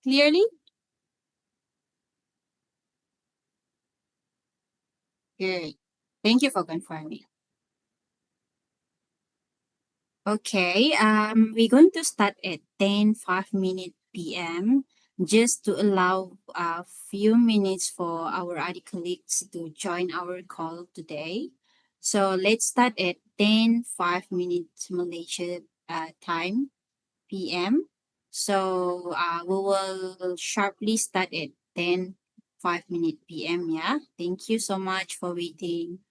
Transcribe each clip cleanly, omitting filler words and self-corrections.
clearly? Good. Thank you for confirming. Okay, we're going to start at 10:05 p.m. just to allow a few minutes for our other colleagues to join our call today. So let's start at 10:05 Malaysia time p.m. So we will sharply start at 10:05 p.m. Yeah, thank you so much for waiting.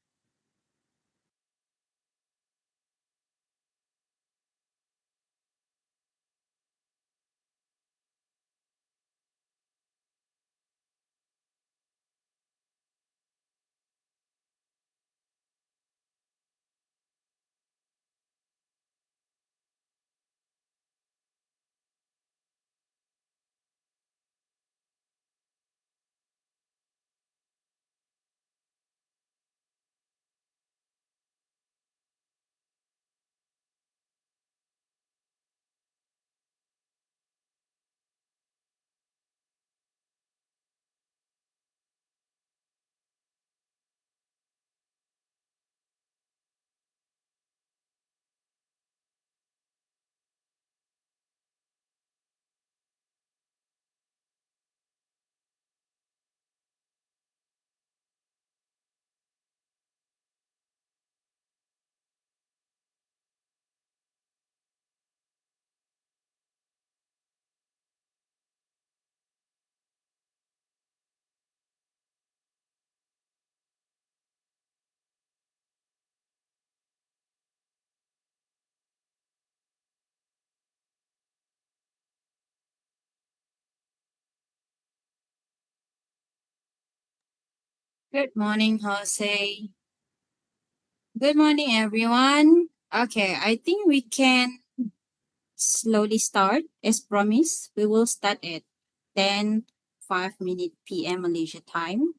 Good morning, Jose. Good morning, everyone. Okay, I think we can slowly start. As promised, we will start at 10:05 p.m. Malaysia time.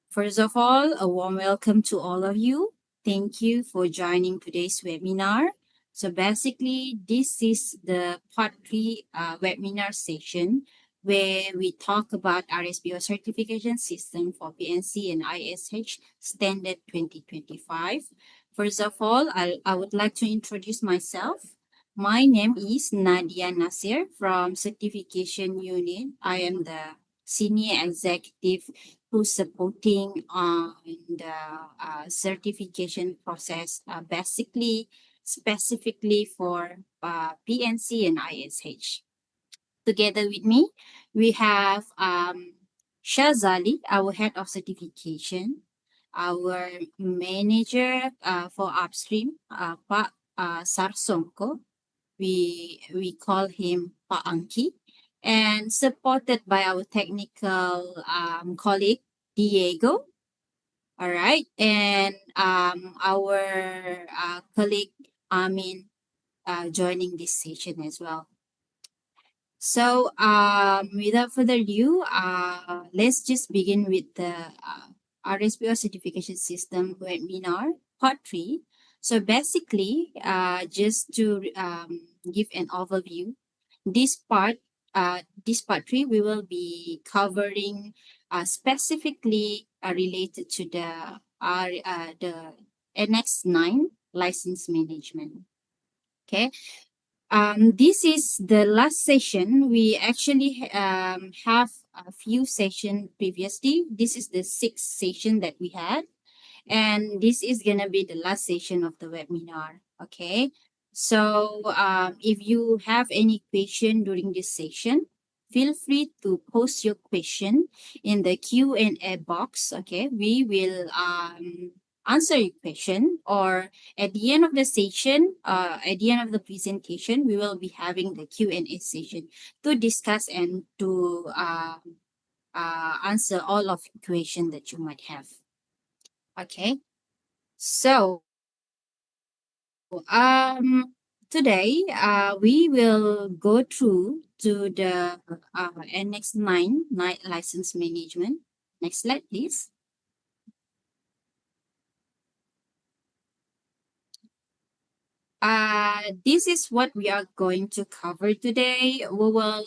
First of all, a warm welcome to all of you. Thank you for joining today's webinar. So basically, this is the part three webinar session where we talk about RSPO certification system for PNC and ISH standard 2025. First of all, I would like to introduce myself. My name is Nadia Nasir from Certification Unit. I am the Senior Executive who's supporting the certification process, basically specifically for PNC and ISH. Together with me, we have Shazali, our head of certification, our manager for upstream, Pak Sarsongko. We call him Pak Angki, and supported by our technical colleague Diego. All right, and our colleague Amin joining this session as well. So, without further ado, let's just begin with the RSPO certification system webinar part three. So basically, just to give an overview, this part, this part three, we will be covering specifically related to the NX9 license management. Okay, this is the last session. We actually have a few sessions previously. This is the sixth session that we had, and this is gonna be the last session of the webinar. Okay, so if you have any question during this session, feel free to post your question in the Q&A box. Okay, we will answer your question, or at the end of the session, at the end of the presentation, we will be having the Q&A session to discuss and to answer all of the questions that you might have. Okay, so um, today we will go through to the NX9 license management. Next slide, please. This is what we are going to cover today. We will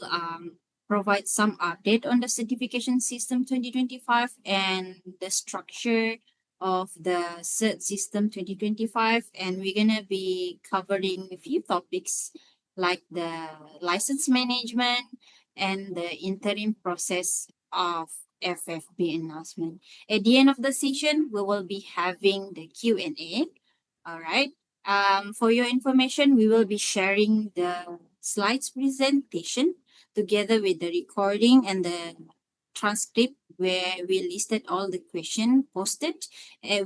provide some update on the certification system 2025 and the structure of the cert system 2025. And we're going to be covering a few topics like the license management and the interim process of FFB announcement. At the end of the session, we will be having the Q&A. All right. For your information, we will be sharing the slides presentation together with the recording and the transcript where we listed all the question posted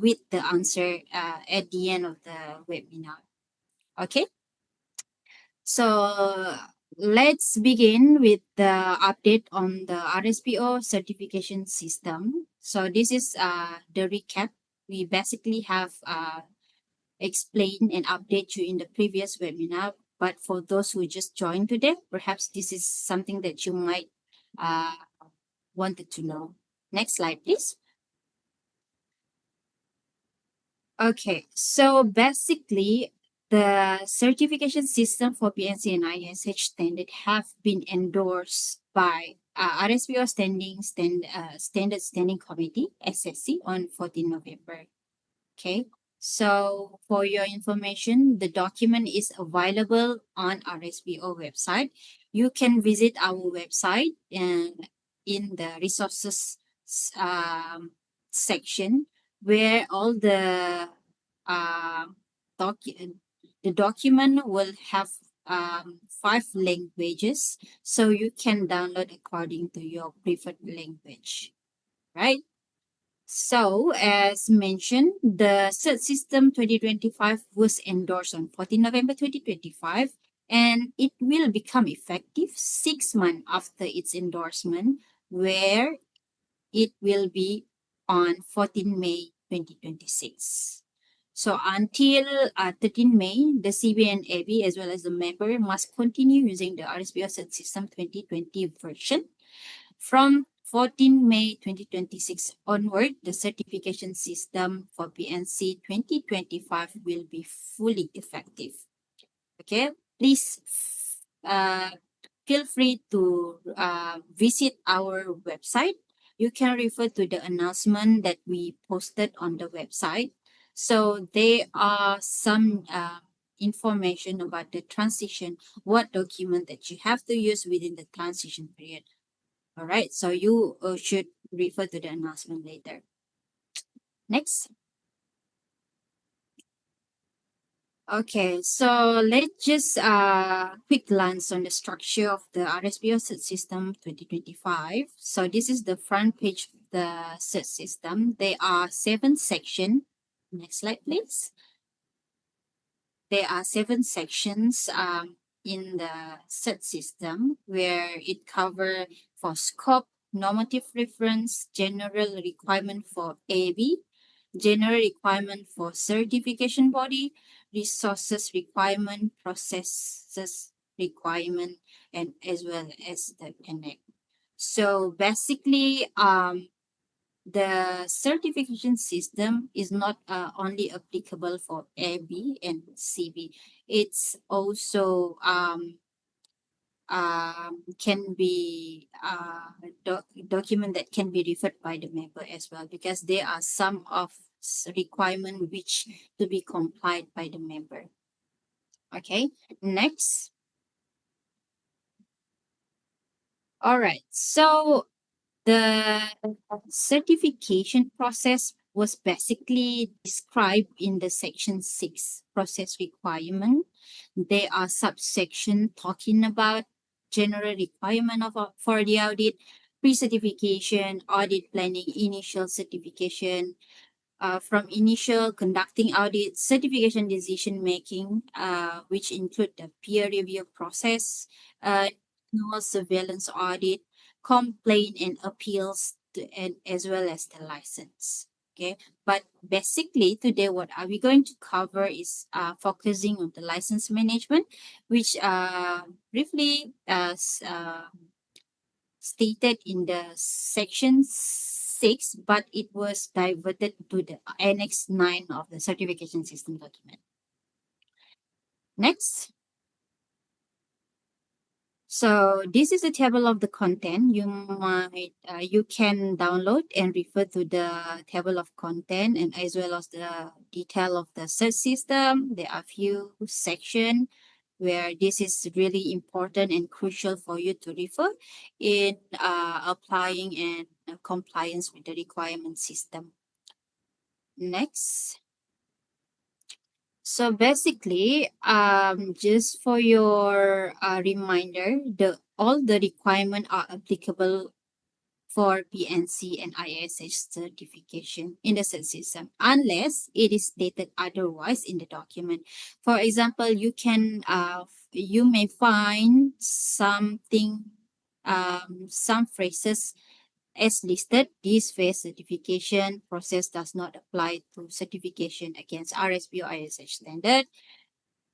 with the answer at the end of the webinar. Okay, so let's begin with the update on the RSPO certification system. So this is the recap. We basically have explained and update you in the previous webinar, but for those who just joined today, perhaps this is something that you might uh, wanted to know. Next slide, please. Okay, so basically, the certification system for PNC and ISH standard have been endorsed by RSPO Standard Standing Committee (SSC) on 14 November. Okay, so for your information, the document is available on RSPO website. You can visit our website and in the resources section where all uh, docu- the document will have 5 languages, so you can download according to your preferred language, right? So, as mentioned, the cert system 2025 was endorsed on 14 November 2025, and it will become effective 6 months after its endorsement, where it will be on 14 May 2026. So until 13 May, the CB and AB as well as the member must continue using the RSPO cert system 2020 version. From 14 May 2026 onward, the certification system for PNC 2025 will be fully effective. Okay, please uh, feel free to visit our website. You can refer to the announcement that we posted on the website. So there are some information about the transition, what document that you have to use within the transition period. All right, so you should refer to the announcement later. Next. Okay, so let's just quick glance on the structure of the RSPO set system 2025. So this is the front page of the set system. There are 7 sections. Next slide, please. There are 7 sections in the set system where it covers for scope, normative reference, general requirement for AB, general requirement for certification body, resources requirement, processes requirement, and as well as the connect. So basically, the certification system is not only applicable for AB and CB. It's also can be document that can be referred by the member as well, because there are some of requirement which to be complied by the member. Okay, next. All right, so the certification process was basically described in the section 6 process requirement. There are subsection talking about general requirement of for the audit, pre-certification, audit planning, initial certification, from initial conducting audit, certification decision making, which include the peer review process, annual surveillance audit, complaint and appeals, and as well as the license. Okay, but basically today what are we going to cover is focusing on the license management, which briefly stated in the section 6, but it was diverted to the Annex 9 of the certification system document. Next. So this is a table of the content. You can download and refer to the table of content and as well as the detail of the search system. There are few section where this is really important and crucial for you to refer in applying and compliance with the requirement system. Next. So basically, just for your reminder, the all the requirements are applicable for PNC and ISH certification in the cert system, unless it is stated otherwise in the document. For example, you may find some phrases as listed. This phase certification process does not apply to certification against RSPO ISH standard.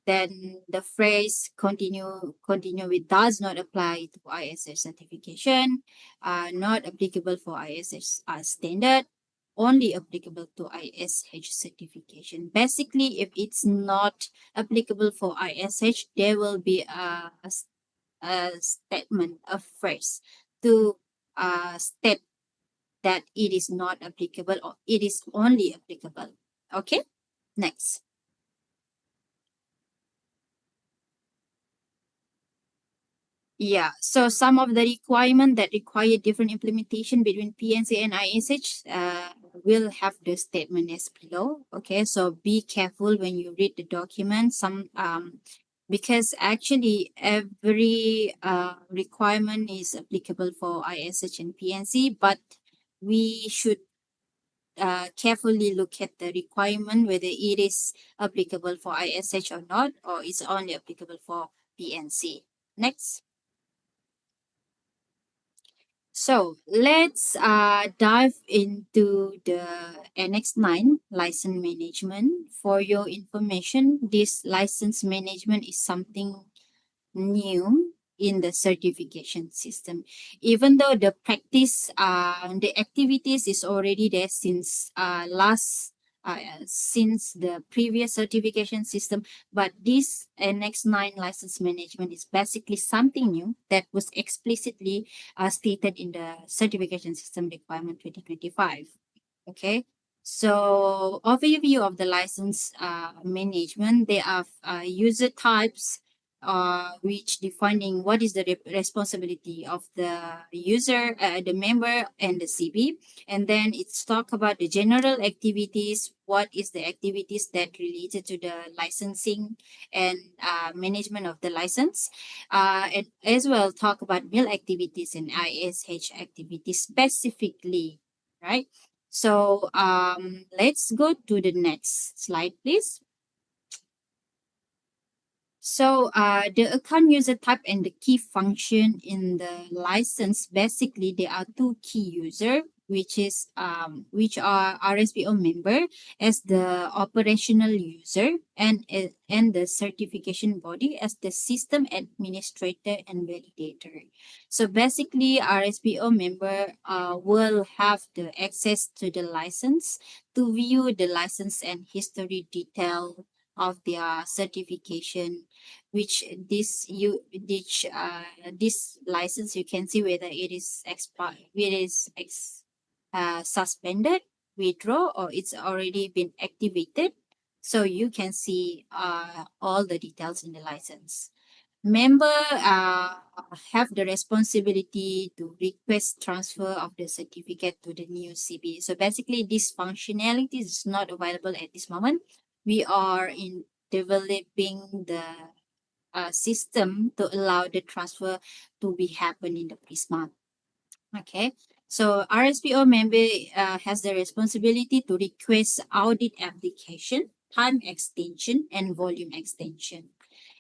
Then the phrase continue with does not apply to ISH certification, not applicable for ISH standard, only applicable to ISH certification. Basically, if it's not applicable for ISH, there will be a statement, a phrase to state that it is not applicable or it is only applicable. Okay, next. Yeah, so some of the requirement that require different implementation between PNC and ISH will have the statement as below. Okay, so be careful when you read the document. Because actually every requirement is applicable for ISH and PNC, but we should carefully look at the requirement whether it is applicable for ISH or not, or it's only applicable for PNC. Next. So let's dive into the Annex 9 license management. For your information, this license management is something new in the certification system. Even though the activities is already there since the previous certification system, but this Annex 9 license management is basically something new that was explicitly stated in the certification system requirement 2025. Okay. So overview of the license management, there are user types which defining what is the responsibility of the user, the member, and the CB. And then it's talk about the general activities. What is the activities that related to the licensing and management of the license, and as well talk about mill activities and ISH activities specifically, right? So let's go to the next slide, please. So the account user type and the key function in the license, basically there are two key user, which are RSPO member as the operational user and the certification body as the system administrator and validator. So basically RSPO member will have the access to the license to view the license and history detail of their certification, which this license you can see whether it is suspended, withdraw, or it's already been activated. So you can see all the details in the license. Member have the responsibility to request transfer of the certificate to the new CB. So basically, this functionality is not available at this moment. We are in developing the system to allow the transfer to be happen in the Prisma. Okay. So RSPO member has the responsibility to request audit application, time extension, and volume extension,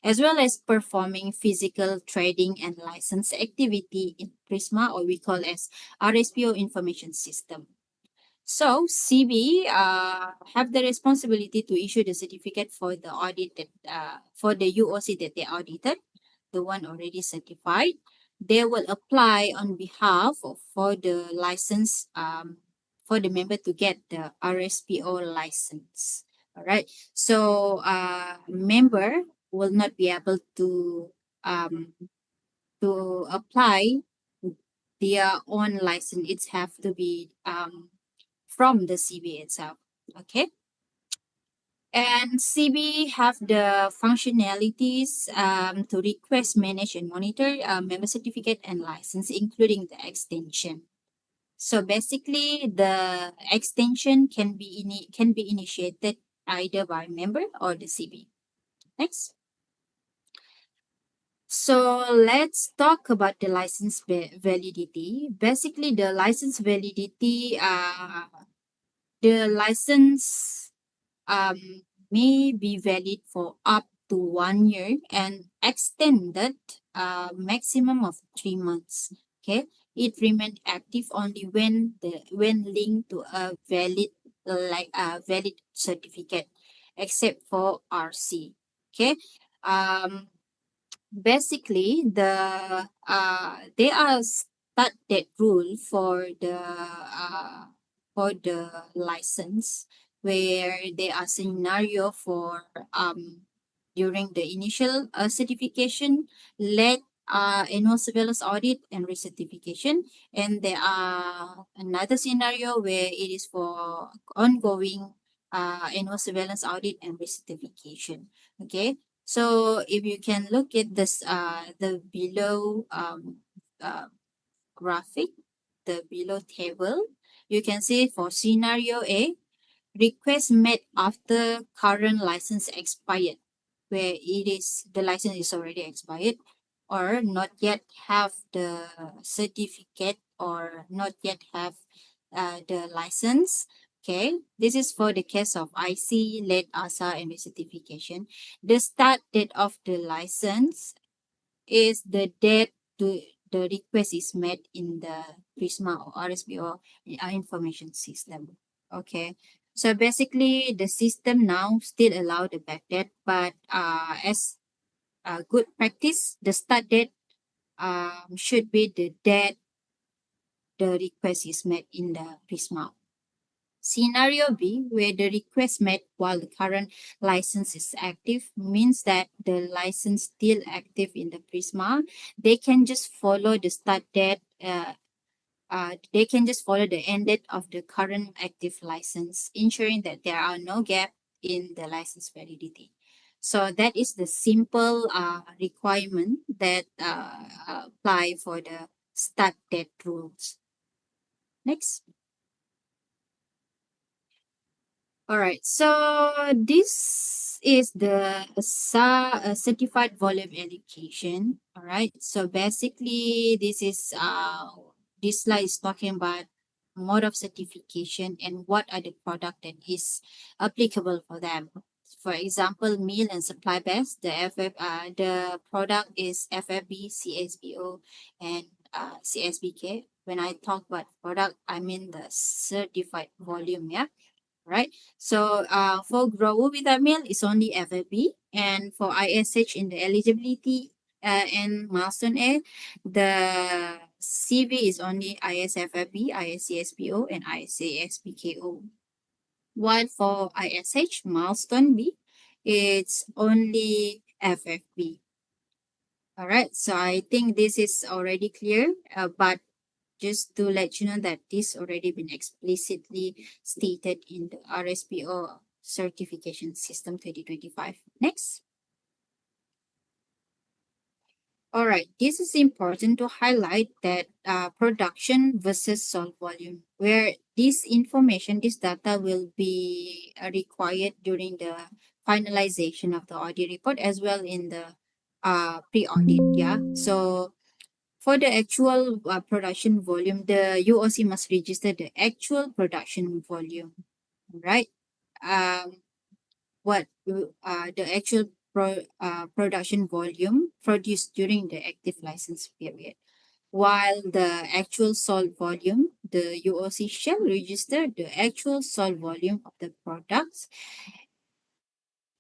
as well as performing physical trading and license activity in Prisma, or we call as RSPO information system. So CB have the responsibility to issue the certificate for the audit for the UOC that they audited, the one already certified. They will apply on behalf of for the license for the member to get the RSPO license. All right. So member will not be able um, to apply their own license, it have to be from the CB itself. Okay. And CB have the functionalities to request, manage, and monitor member certificate and license, including the extension. So basically, the extension can be initiated either by member or the CB. Next. So let's talk about the license validity. Basically, the license validity, the license um, may be valid for up to 1 year and extended maximum of 3 months. Okay, it remained active only when linked to a valid certificate, except for RC. Okay, um, basically there are start date rule for the license, where there are scenario for during the initial certification, led annual surveillance audit and recertification, and there are another scenario where it is for ongoing annual surveillance audit and recertification. Okay, so if you can look at this, the below uh, graphic, the below table, you can see for scenario A, request made after current license expired, where it is the license is already expired, or not yet have the certificate, or not yet have the license. Okay, this is for the case of IC, late ASA, and recertification. The start date of the license is the date to the request is made in the Prisma or RSPO information system. Okay, so basically the system now still allow the backdate, but as a good practice, the start date should be the date the request is made in the Prisma. Scenario B, where the request made while the current license is active, means that the license still active in the Prisma. They can just follow the start date. They can just follow the end date of the current active license, ensuring that there are no gap in the license validity. So that is the simple requirement that apply for the start date rules. Next. All right, so this is the certified volume allocation. All right, so basically, this slide is talking about mode of certification and what are the product that is applicable for them. For example, meal and supply base. The product is FFB, CSBO, and CSBK. When I talk about product, I mean the certified volume. Yeah, right? So for grower without meal, it's only FFB, and for ISH in the eligibility and milestone A, the CV is only ISFFB, ISCSPO, and ISASBKO. While for ISH milestone B, it's only FFB. All right, so I think this is already clear, but just to let you know that this already been explicitly stated in the RSPO certification system 2025. Next. All right, this is important to highlight that production versus sold volume, where this information, this data will be required during the finalization of the audit report as well in the pre-audit. Yeah, so for the actual production volume, the UOC must register the actual production volume, right? Um, the actual production volume produced during the active license period. While the actual sold volume, the UOC shall register the actual sold volume of the products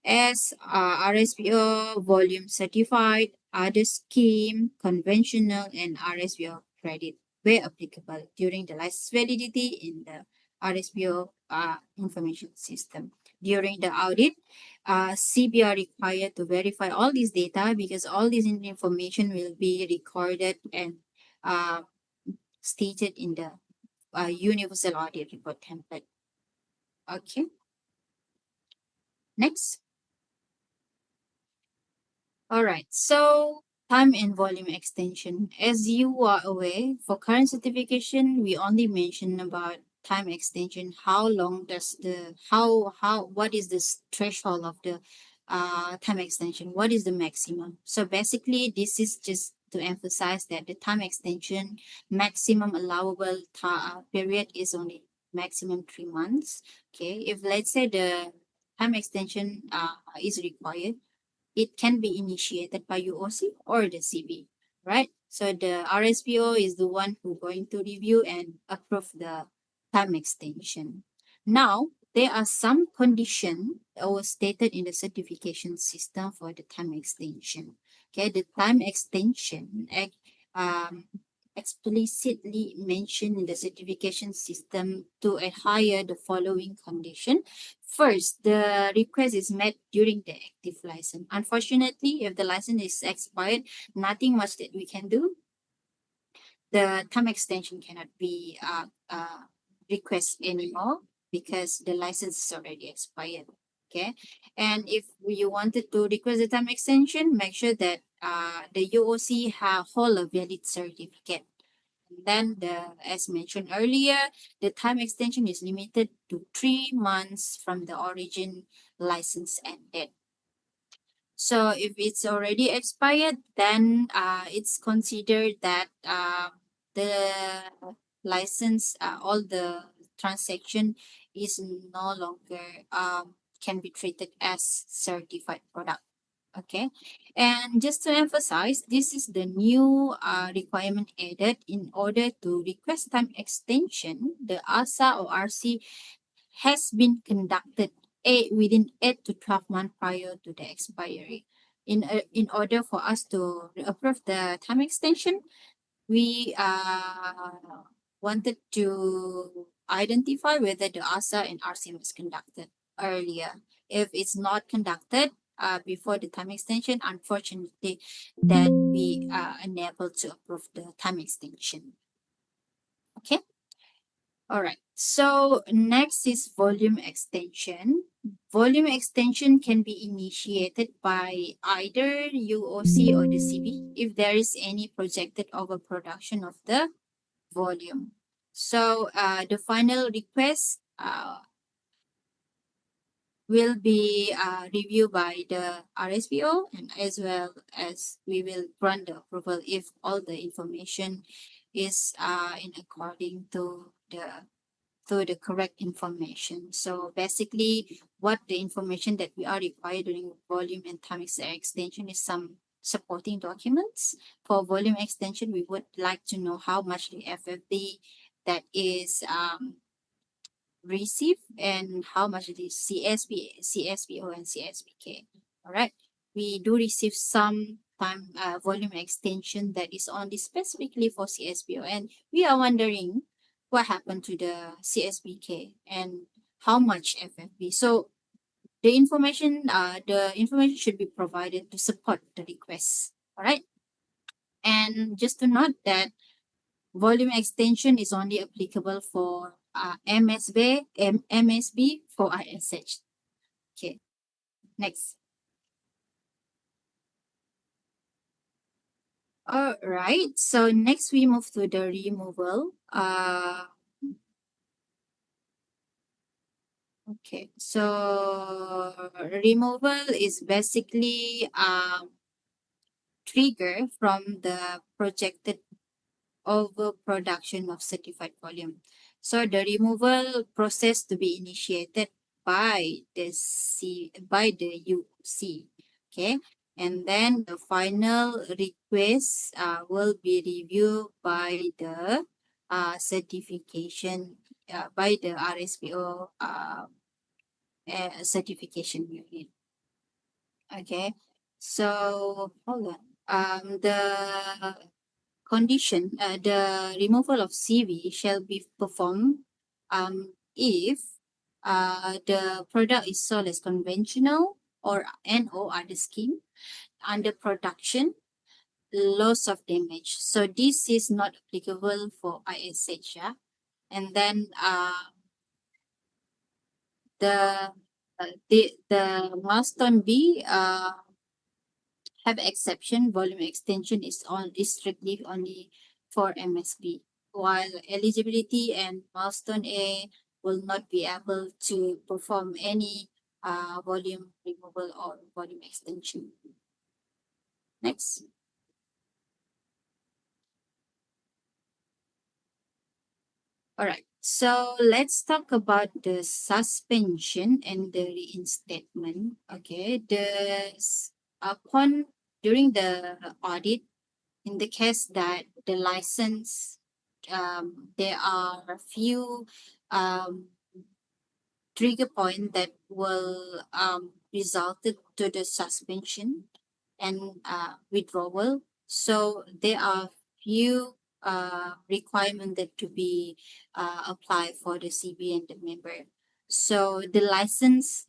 as RSPO volume certified, other scheme, conventional, and RSPO credit where applicable during the license validity in the RSPO information system. during the audit, CB are required to verify all this data because all this information will be recorded and uh, stated in the universal audit report template. Okay, next. All right, so time and volume extension. As you are aware, for current certification, we only mention about time extension. How long does the what is the threshold of the time extension? What is the maximum? So basically, this is just to emphasize that the time extension maximum allowable period is only maximum 3 months. Okay, if let's say the time extension is required, it can be initiated by UOC or the CB, right? So the RSPO is the one who going to review and approve the time extension. Now, there are some condition that was stated in the certification system for the time extension. Okay, the time extension um, explicitly mentioned in the certification system to adhere the following condition. First, the request is met during the active license. Unfortunately, if the license is expired, nothing much that we can do. The time extension cannot be requested anymore because the license is already expired. Okay, and if you wanted to request the time extension, make sure that the UOC hold a valid certificate. And then as mentioned earlier, the time extension is limited to 3 months from the origin license ended. So if it's already expired, then it's considered that the license, all the transaction is no longer can be treated as certified product. Okay, and just to emphasize, this is the new requirement added in order to request time extension. The ASA or RC has been conducted within 8 to 12 months prior to the expiry. In order for us to approve the time extension, we wanted to identify whether the ASA and RC was conducted earlier. If it's not conducted before the time extension, unfortunately, that we are unable to approve the time extension. Okay. All right. So next is volume extension. Volume extension can be initiated by either UOC or the CB if there is any projected overproduction of the volume. So the final request will be reviewed by the RSPO, and as well as we will grant the approval if all the information is in according to the correct information. So basically, what the information that we are required during volume and time extension is some supporting documents. For volume extension, we would like to know how much the FFB that is received and how much it is CSPO, and CSPK. All right. We do receive some time volume extension that is only specifically for CSPO, and we are wondering what happened to the CSPK and how much FFB. So the information should be provided to support the request. All right. And just to note that volume extension is only applicable for MSB for ISH. Okay, next. All right, so next we move to the removal. Okay, so removal is basically trigger from the projected overproduction of certified volume. So the removal process to be initiated by the UC. Okay. And then the final request will be reviewed by the certification by the RSPO certification unit. Okay. So hold on. The condition, the removal of CV shall be performed if the product is sold as conventional or other scheme, under production, loss of damage. So this is not applicable for ISH. Yeah? And then the milestone B have exception. Volume extension is strictly only for MSB, while eligibility and milestone A will not be able to perform any volume removal or volume extension. Next. All right. So let's talk about the suspension and the reinstatement. Okay. Upon during the audit, in the case that the license, there are a few um, trigger point that will resulted to the suspension and withdrawal. So there are few requirement that to be applied for the CB and the member. So the license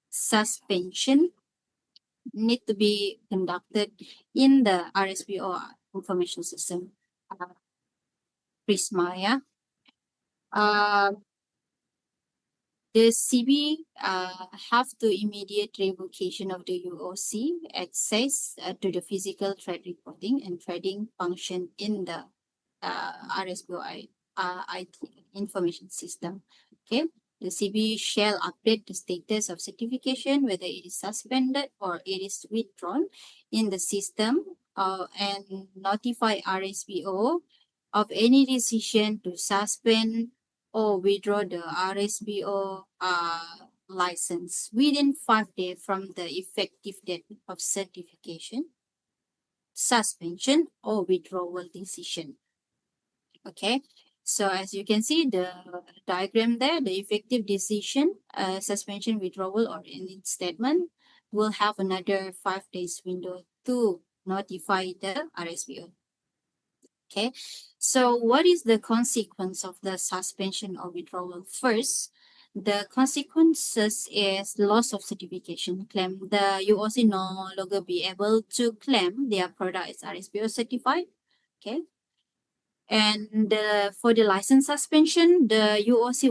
suspension need to be conducted in the RSPO information system, uh, Prisma. Yeah. Uh, The CB have to immediate revocation of the UOC access to the physical trade reporting and trading function in the RSPO IT information system. Okay, the CB shall update the status of certification, whether it is suspended or it is withdrawn in the system, and notify RSPO of any decision to suspend or withdraw the RSPO license within 5 days from the effective date of certification, suspension, or withdrawal decision. Okay, so as you can see the diagram there, the effective decision, suspension, withdrawal, or reinstatement will have another 5 days window to notify the RSPO. Okay, so what is the consequence of the suspension or withdrawal? First, the consequences is loss of certification claim. The UOC no longer be able to claim their product is RSPO certified. Okay, and for the license suspension, the UOC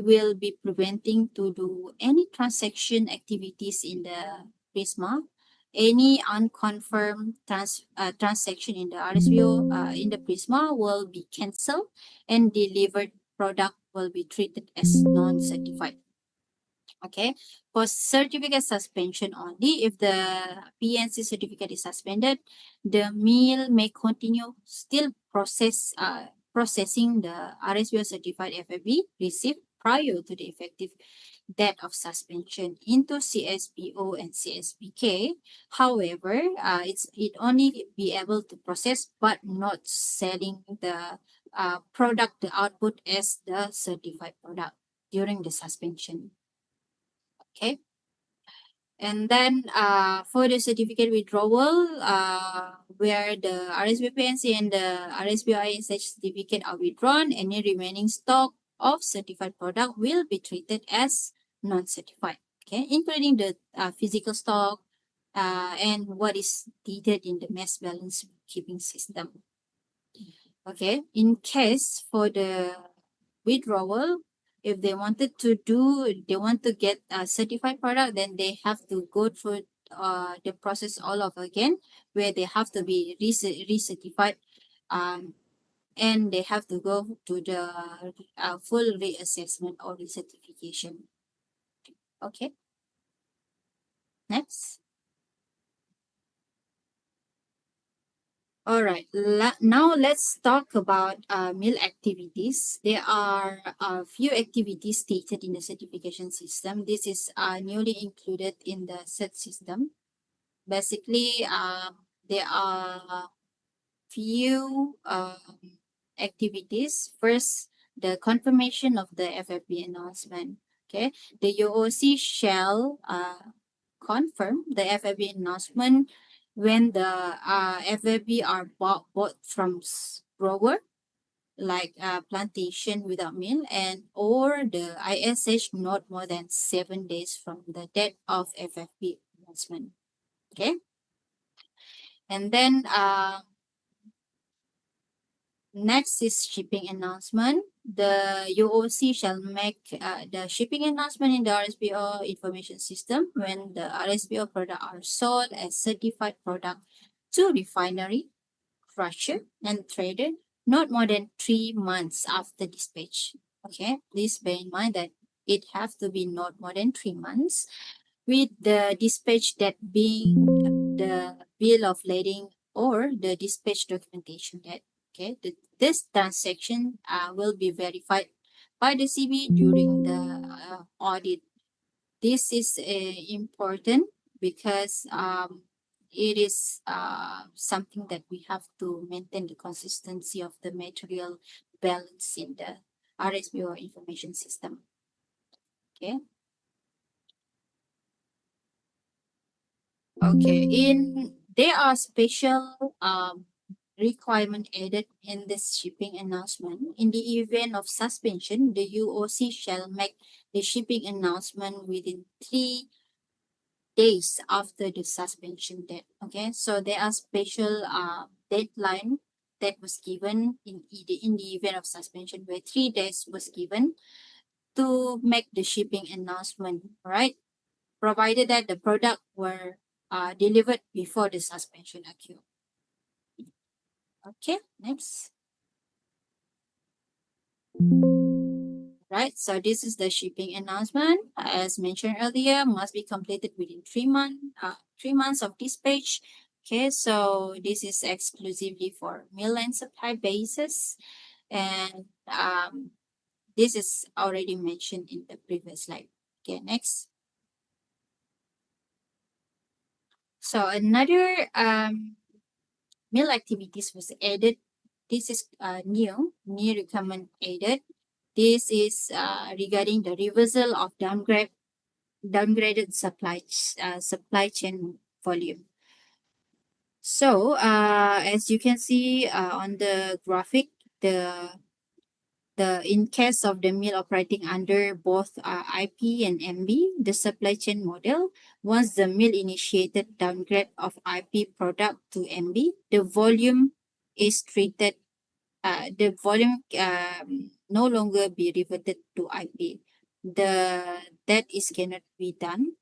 will be preventing to do any transaction activities in the Prisma. Any unconfirmed transaction in the RSPO in the Prisma will be cancelled, and delivered product will be treated as non-certified. Okay, for certificate suspension only, if the PNC certificate is suspended, the mill may continue still processing the RSPO certified FFB received prior to the effective date of suspension into CSPO and CSPK. However, it only be able to process but not selling the product, the output as the certified product during the suspension. Okay. And then for the certificate withdrawal, where the RSPPNC and the RSPISH certificate are withdrawn, any remaining stock of certified product will be treated as non-certified, okay, including the physical stock and what is needed in the mass balance keeping system. Okay, in case for the withdrawal, if they wanted to they want to get a certified product, then they have to go through the process all over again, where they have to be recertified, um, and they have to go to the full reassessment or recertification. Okay, next. All right. Now let's talk about meal activities. There are a few activities stated in the certification system. This is newly included in the set system. Basically, there are few activities. First, the confirmation of the FFB announcement. Okay, the UOC shall confirm the FFB announcement when the FFB are bought from grower like plantation without meal, and or the ISH not more than 7 days from the date of FFP announcement. Okay, and then next is shipping announcement. The UOC shall make the shipping announcement in the RSPO information system when the RSPO product are sold as certified product to refinery, crusher, and traded not more than 3 months after dispatch. Okay, please bear in mind that it have to be not more than 3 months, with the dispatch that being the bill of lading or the dispatch documentation that. Okay, this transaction will be verified by the CB during the audit. This is important because it is something that we have to maintain the consistency of the material balance in the RSPO information system. Okay. Okay. There are special requirement added in this shipping announcement. In the event of suspension, the UOC shall make the shipping announcement within 3 days after the suspension date. Okay, so there are special deadline that was given in the event of suspension, where 3 days was given to make the shipping announcement, right? Provided that the product were delivered before the suspension occurred. Okay, next. Right, so this is the shipping announcement. As mentioned earlier, must be completed within 3 months of dispatch. Okay, so this is exclusively for mill and supply basis, and this is already mentioned in the previous slide. Okay, next. So another mill activities was added. This is new requirement added. This is regarding the reversal of downgraded supply chain volume. So as you can see on the graphic, the in case of the mill operating under both IP and MB, the supply chain model, once the mill initiated downgrade of IP product to MB, the volume is treated the volume no longer be reverted to IP. That is cannot be done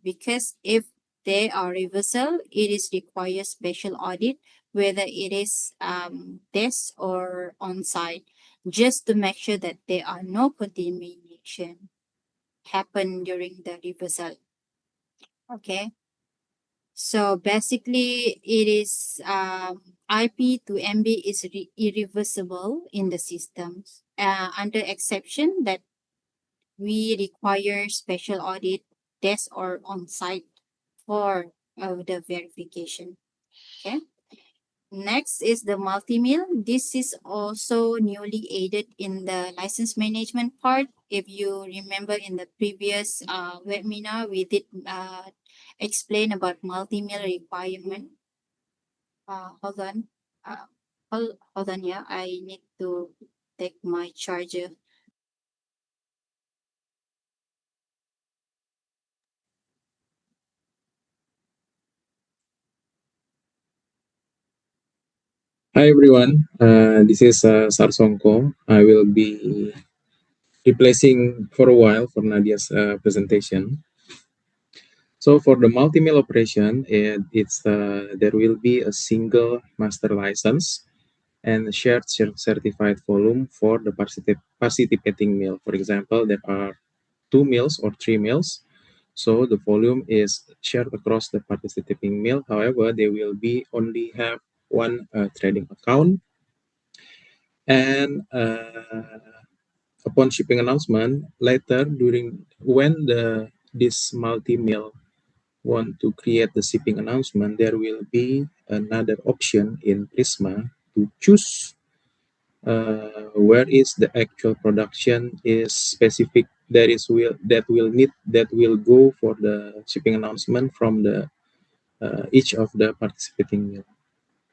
because if they are reversal, it is requires special audit, whether it is desk or on site, just to make sure that there are no contamination happen during the reversal. Okay. So basically, it is IP to MB is irreversible in the systems. Under exception that we require special audit, desk or on-site for the verification. Okay. Next is the multi-mill. This is also newly added in the license management part. If you remember in the previous webinar, we did explain about multi-mill requirement. Hold on. Hold on, yeah. I need to take my charger. Hi everyone, this is Sarsongko. I will be replacing for a while for Nadia's presentation. So for the multi-mill operation, there will be a single master license and shared certified volume for the participating mill. For example, there are 2 mills or 3 mills. So the volume is shared across the participating mill. However, they will be only have one trading account. And upon shipping announcement later during when this multi-mill want to create the shipping announcement, there will be another option in Prisma to choose where is the actual production is specific that will go for the shipping announcement from the each of the participating mill.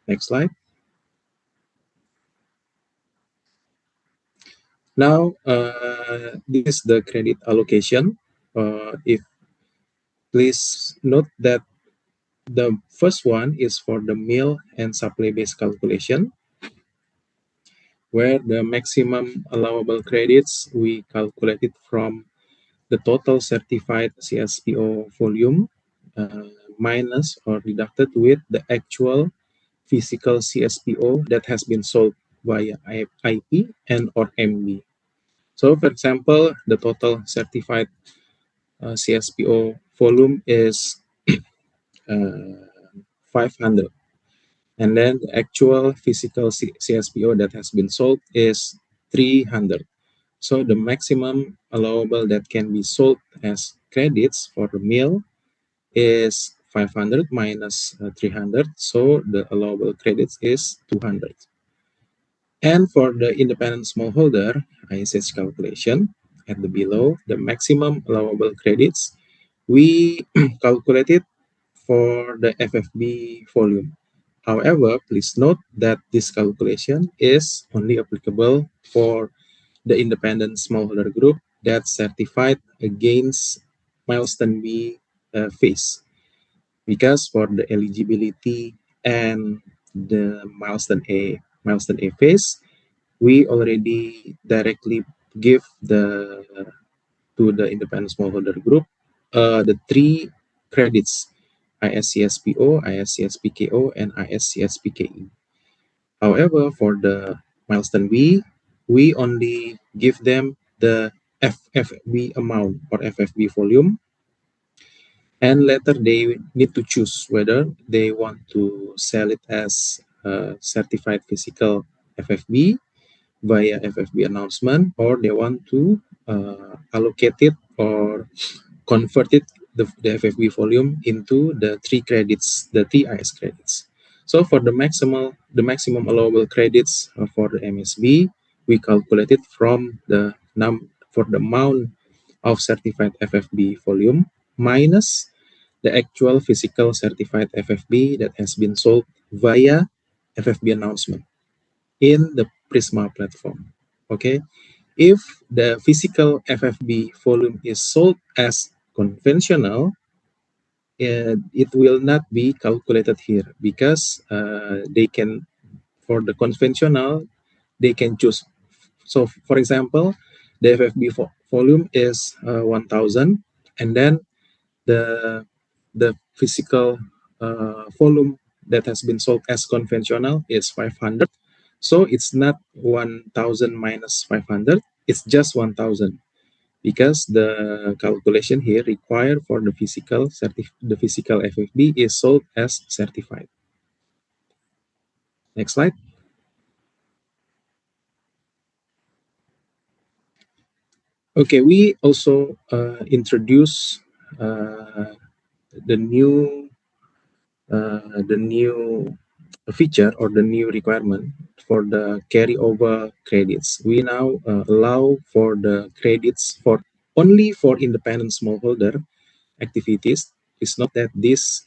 Next slide. Now, this is the credit allocation. If please note that the first one is for the meal and supply based calculation, where the maximum allowable credits we calculated from the total certified CSPO volume minus or deducted with the actual physical CSPO that has been sold via IP and or MB. So, for example, the total certified CSPO volume is 500, and then the actual physical CSPO that has been sold is 300. So the maximum allowable that can be sold as credits for the meal is 500 minus 300. So the allowable credits is 200. And for the independent smallholder ISH calculation, at the below, the maximum allowable credits, we calculated for the FFB volume. However, please note that this calculation is only applicable for the independent smallholder group that's certified against milestone B phase. Because for the eligibility and the milestone A phase, we already directly give the to the independent smallholder group the three credits: ISCSPO, ISCSPKO, and ISCSPKE. However, for the milestone B, we only give them the FFB amount or FFB volume, and later they need to choose whether they want to sell it as certified physical FFB via FFB announcement, or they want to allocate it or convert it the FFB volume into the three credits, the TIS credits. So for the maximum allowable credits for the MSB, we calculated from the for the amount of certified FFB volume minus the actual physical certified FFB that has been sold via FFB announcement in the Prisma platform. Okay, if the physical FFB volume is sold as conventional, it will not be calculated here because they can, for the conventional, they can choose. So, for example, the FFB volume is 1,000, and then the the physical volume that has been sold as conventional is 500. So it's not 1,000 minus 500, it's just 1,000, because the calculation here required for the physical FFB is sold as certified. Next slide. Okay, we also introduce uh, the new the new feature or the new requirement for the carryover credits. We now allow for the credits for only for independent smallholder activities. It's not that this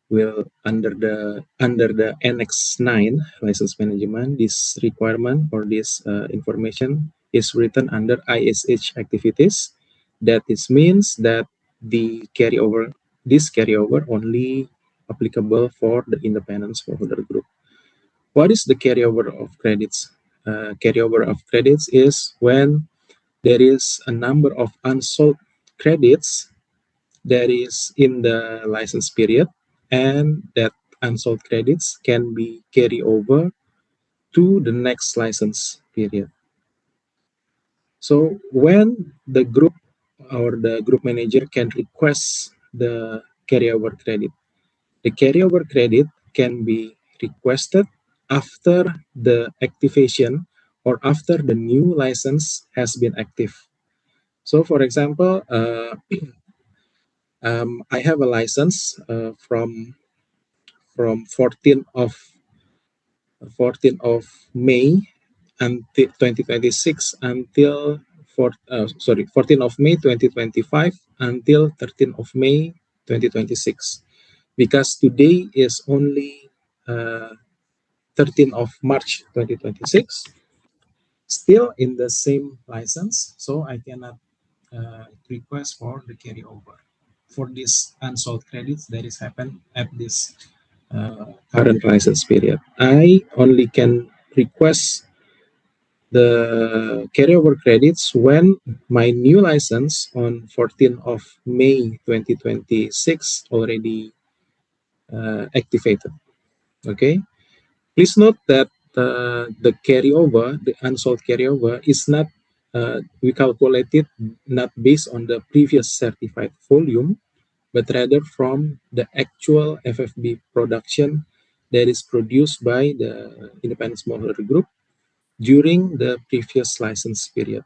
will under the Annex 9 license management, this requirement or this information is written under ISH activities. That is means that the carryover this carryover only applicable for the independent smallholder group. What is the carryover of credits? Carryover of credits is when there is a number of unsold credits that is in the license period, and that unsold credits can be carried over to the next license period. So when the group or the group manager can request the carryover credit, the carryover credit can be requested after the activation or after the new license has been active. So for example, I have a license from 14th of May until 2026 until 14th of May 2025 until 13th of May 2026, because today is only 13th of March 2026. still in the same license, so I cannot request for the carryover for this unsold credits that is happened at this current license period. I only can request the carryover credits when my new license on 14th of May 2026 already activated. Okay, please note that the carryover, the unsold carryover, is not we calculated not based on the previous certified volume, but rather from the actual FFB production that is produced by the independent smallholder group during the previous license period.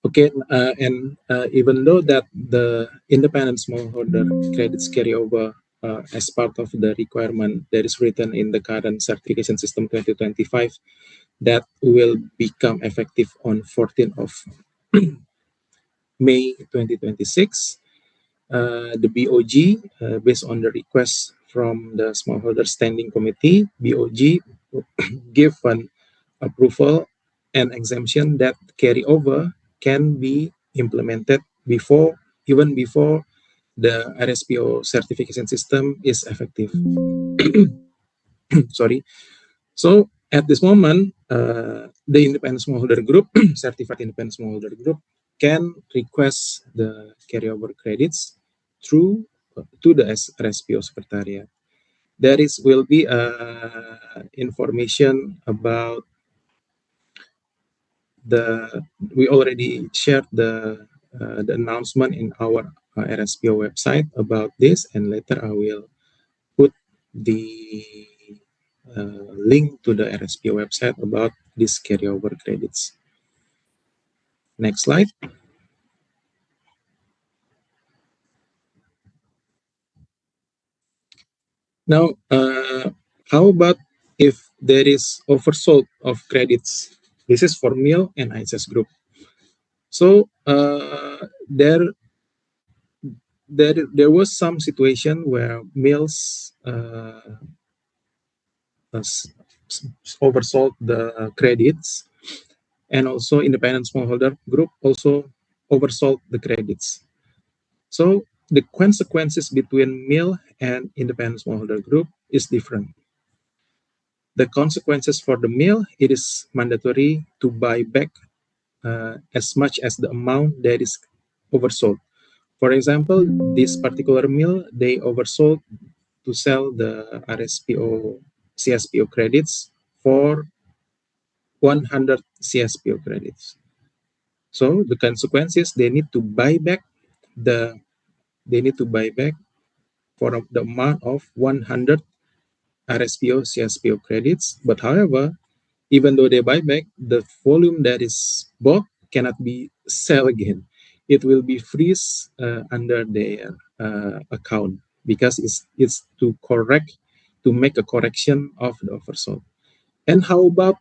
Okay, and even though that the independent smallholder credits carryover as part of the requirement that is written in the current certification system 2025 that will become effective on 14th of May 2026, the BOG, based on the request from the smallholder standing committee, BOG give an approval and exemption that carryover can be implemented before, even before the RSPO certification system is effective. Sorry. So at this moment, the independent smallholder group, certified independent smallholder group, can request the carryover credits through to the RSPO secretariat. There is will be information about we already shared the announcement in our RSPO website about this, and later I will put the link to the RSPO website about these carryover credits. Next slide. Now, how about if there is oversold of credits? This is for meal and ISS group. So there was some situation where mills oversold the credits, and also independent smallholder group also oversold the credits. So the consequences between mill and independent smallholder group is different. The consequences for the mill, it is mandatory to buy back as much as the amount that is oversold. For example, this particular mill, they oversold to sell the RSPO CSPO credits for 100 CSPO credits. So the consequences, they need to buy back the they need to buy back for the amount of 100 RSPO CSPO credits. But however, even though they buy back, the volume that is bought cannot be sell again. It will be freeze under their account because it's to make a correction of the oversold. And how about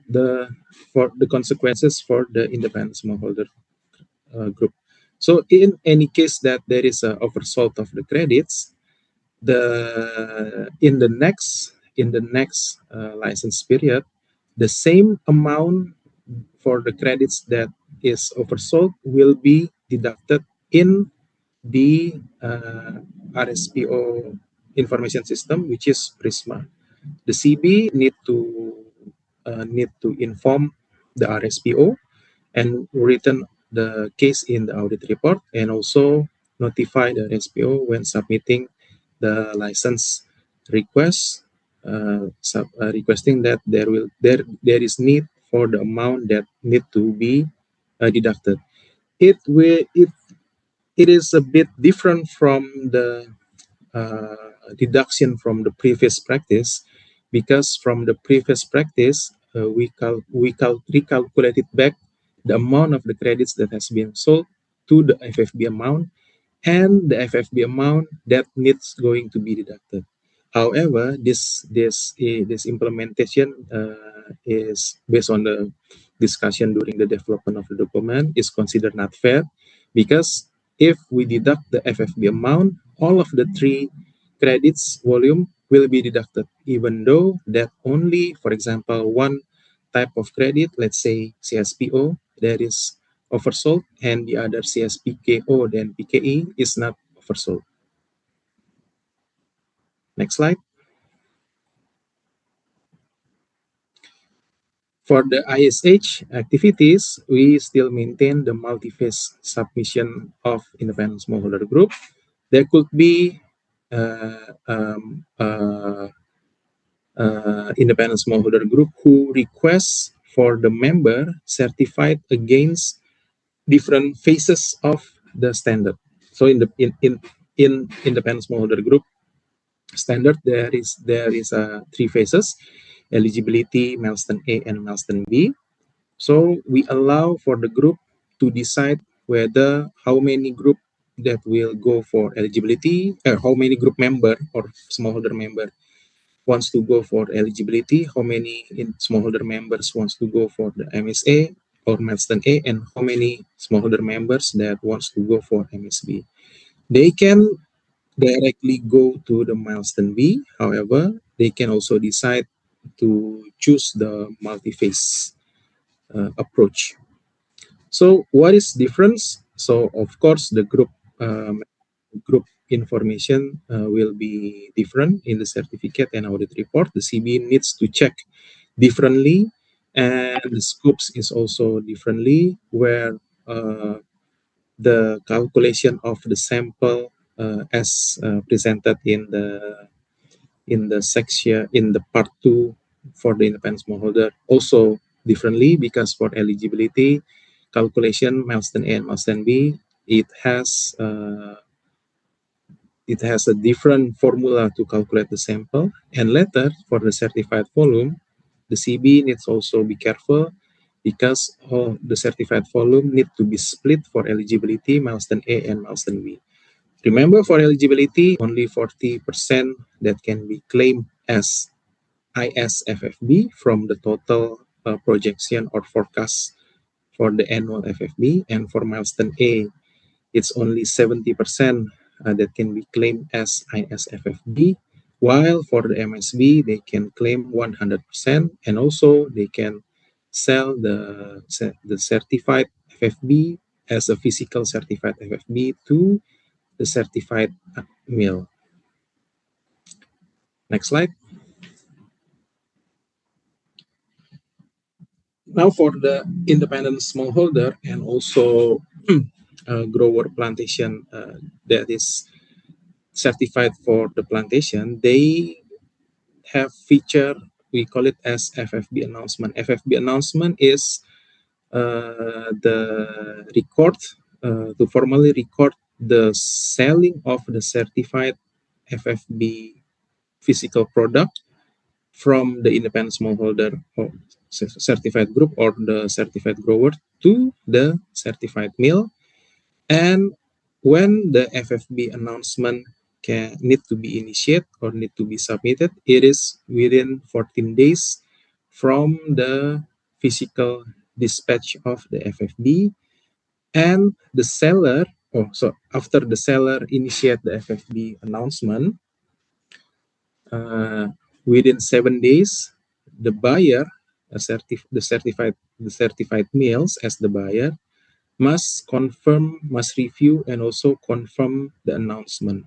for the consequences for the independent smallholder group? So in any case that there is a oversold of the credits, in the next license period, the same amount for the credits that is oversold will be deducted in the RSPO information system, which is Prisma. The CB need to inform the RSPO and written the case in the audit report, and also notify the RSPO when submitting the license request, requesting that there is need for the amount that need to be deducted. It is a bit different from the deduction from the previous practice, because from the previous practice recalculated back the amount of the credits that has been sold to the FFB amount and the FFB amount that needs going to be deducted. However, this implementation is based on the discussion during the development of the document is considered not fair, because if we deduct the FFB amount, all of the three credits volume will be deducted, even though that only, for example, type of credit, let's say CSPO, that is oversold, and the other CSPKO, then PKE is not oversold. Next slide. For the ISH activities, we still maintain the multi-phase submission of independent smallholder group. There could be independent smallholder group who requests for the member certified against different phases of the standard. So in independent smallholder group standard, there is three phases: eligibility, milestone A, and milestone B. So we allow for the group to decide whether how many group that will go for eligibility, how many group member or smallholder member wants to go for eligibility, how many smallholder members wants to go for the MSA or milestone A, and how many smallholder members that wants to go for MSB. They can directly go to the milestone B. However, they can also decide to choose the multi-phase approach. So what is difference? So of course the group information will be different in the certificate and audit report. The CB needs to check differently, and the scopes is also differently, where the calculation of the sample as presented in the section in the part 2 for the independent smallholder also differently, because for eligibility calculation milestone A and milestone B, it has a different formula to calculate the sample. And later for the certified volume, the CB needs also be careful, because the certified volume need to be split for eligibility, milestone A and milestone B. Remember, for eligibility, only 40% that can be claimed as ISFFB from the total projection or forecast for the annual FFB. And for milestone A, it's only 70% that can be claimed as ISFFB, while for the MSB, they can claim 100%, and also they can sell the certified FFB as a physical certified FFB to the certified mill. Next slide. Now for the independent smallholder and also grower plantation that is certified for the plantation, they have feature, we call it as FFB announcement. FFB announcement is the record, to formally record the selling of the certified FFB physical product from the independent smallholder or certified group or the certified grower to the certified mill. And when the FFB announcement can need to be initiated or need to be submitted, it is within 14 days from the physical dispatch of the FFB. And the seller, so after the seller initiate the FFB announcement, uh, within 7 days, the buyer, the certified mills as the buyer, must confirm, must review, and also confirm the announcement.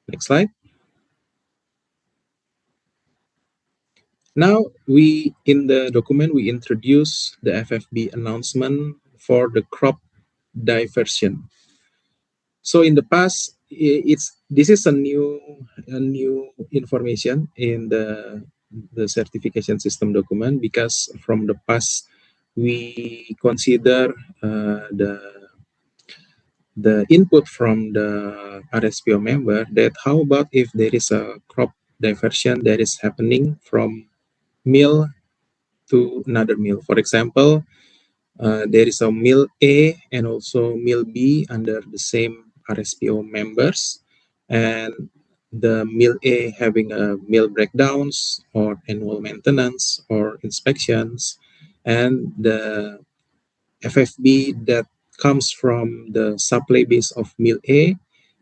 Next slide. Now, in the document, we introduce the FFB announcement for the crop diversion. So in the past, this is a new information in the certification system document, because from the past we consider the input from the RSPO member that how about if there is a crop diversion that is happening from mill to another mill. For example, there is a mill A and also mill B under the same RSPO members, and the mill A having a mill breakdowns or annual maintenance or inspections, and the FFB that comes from the supply base of mill A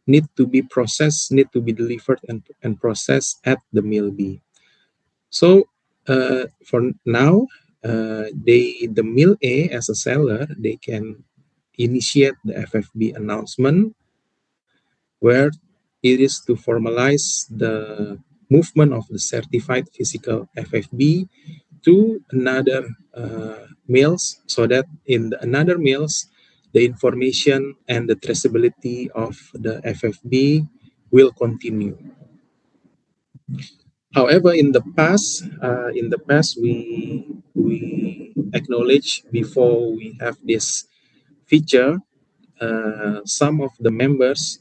need to be processed, need to be delivered and processed at the mill B. So For now, the mill A as a seller, they can initiate the FFB announcement where it is to formalize the movement of the certified physical FFB to another mills, so that in the another mills, the information and the traceability of the FFB will continue. However, in the past, we acknowledge before we have this feature, some of the members,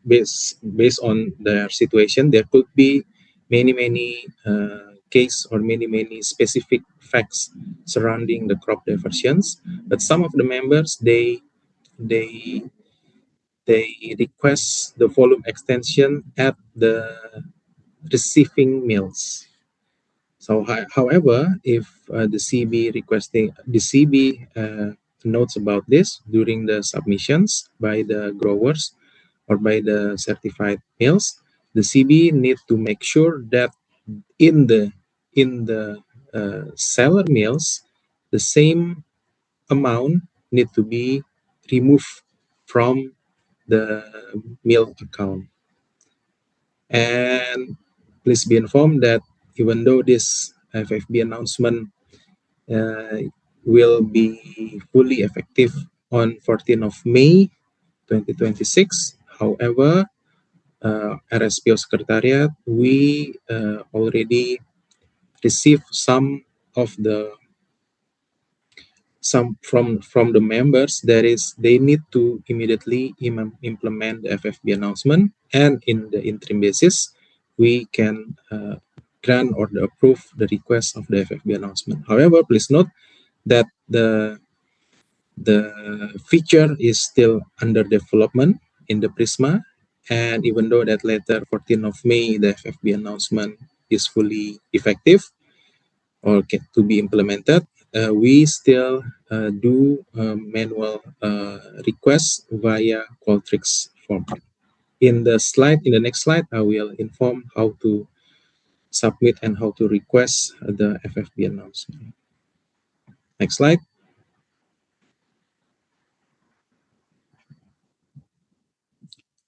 based on their situation, there could be many case or many specific facts surrounding the crop diversions. But some of the members, they they request the volume extension at the receiving mills. So, however, if the CB notes about this during the submissions by the growers or by the certified mills, the CB need to make sure that in the seller mills, the same amount need to be removed from the mill account. And please be informed that even though this FFB announcement uh, will be fully effective on 14th of May 2026, however, RSPO Secretariat, we already received of the some from the members, that is they need to immediately implement the FFB announcement, and in the interim basis we can grant or approve the request of the FFB announcement. However, please note that the feature is still under development in the Prisma, and even though that later 14th of May the FFB announcement is fully effective or to be implemented, we still do manual requests via Qualtrics form. In the next slide, I will inform how to submit and how to request the FFB announcement. Next slide.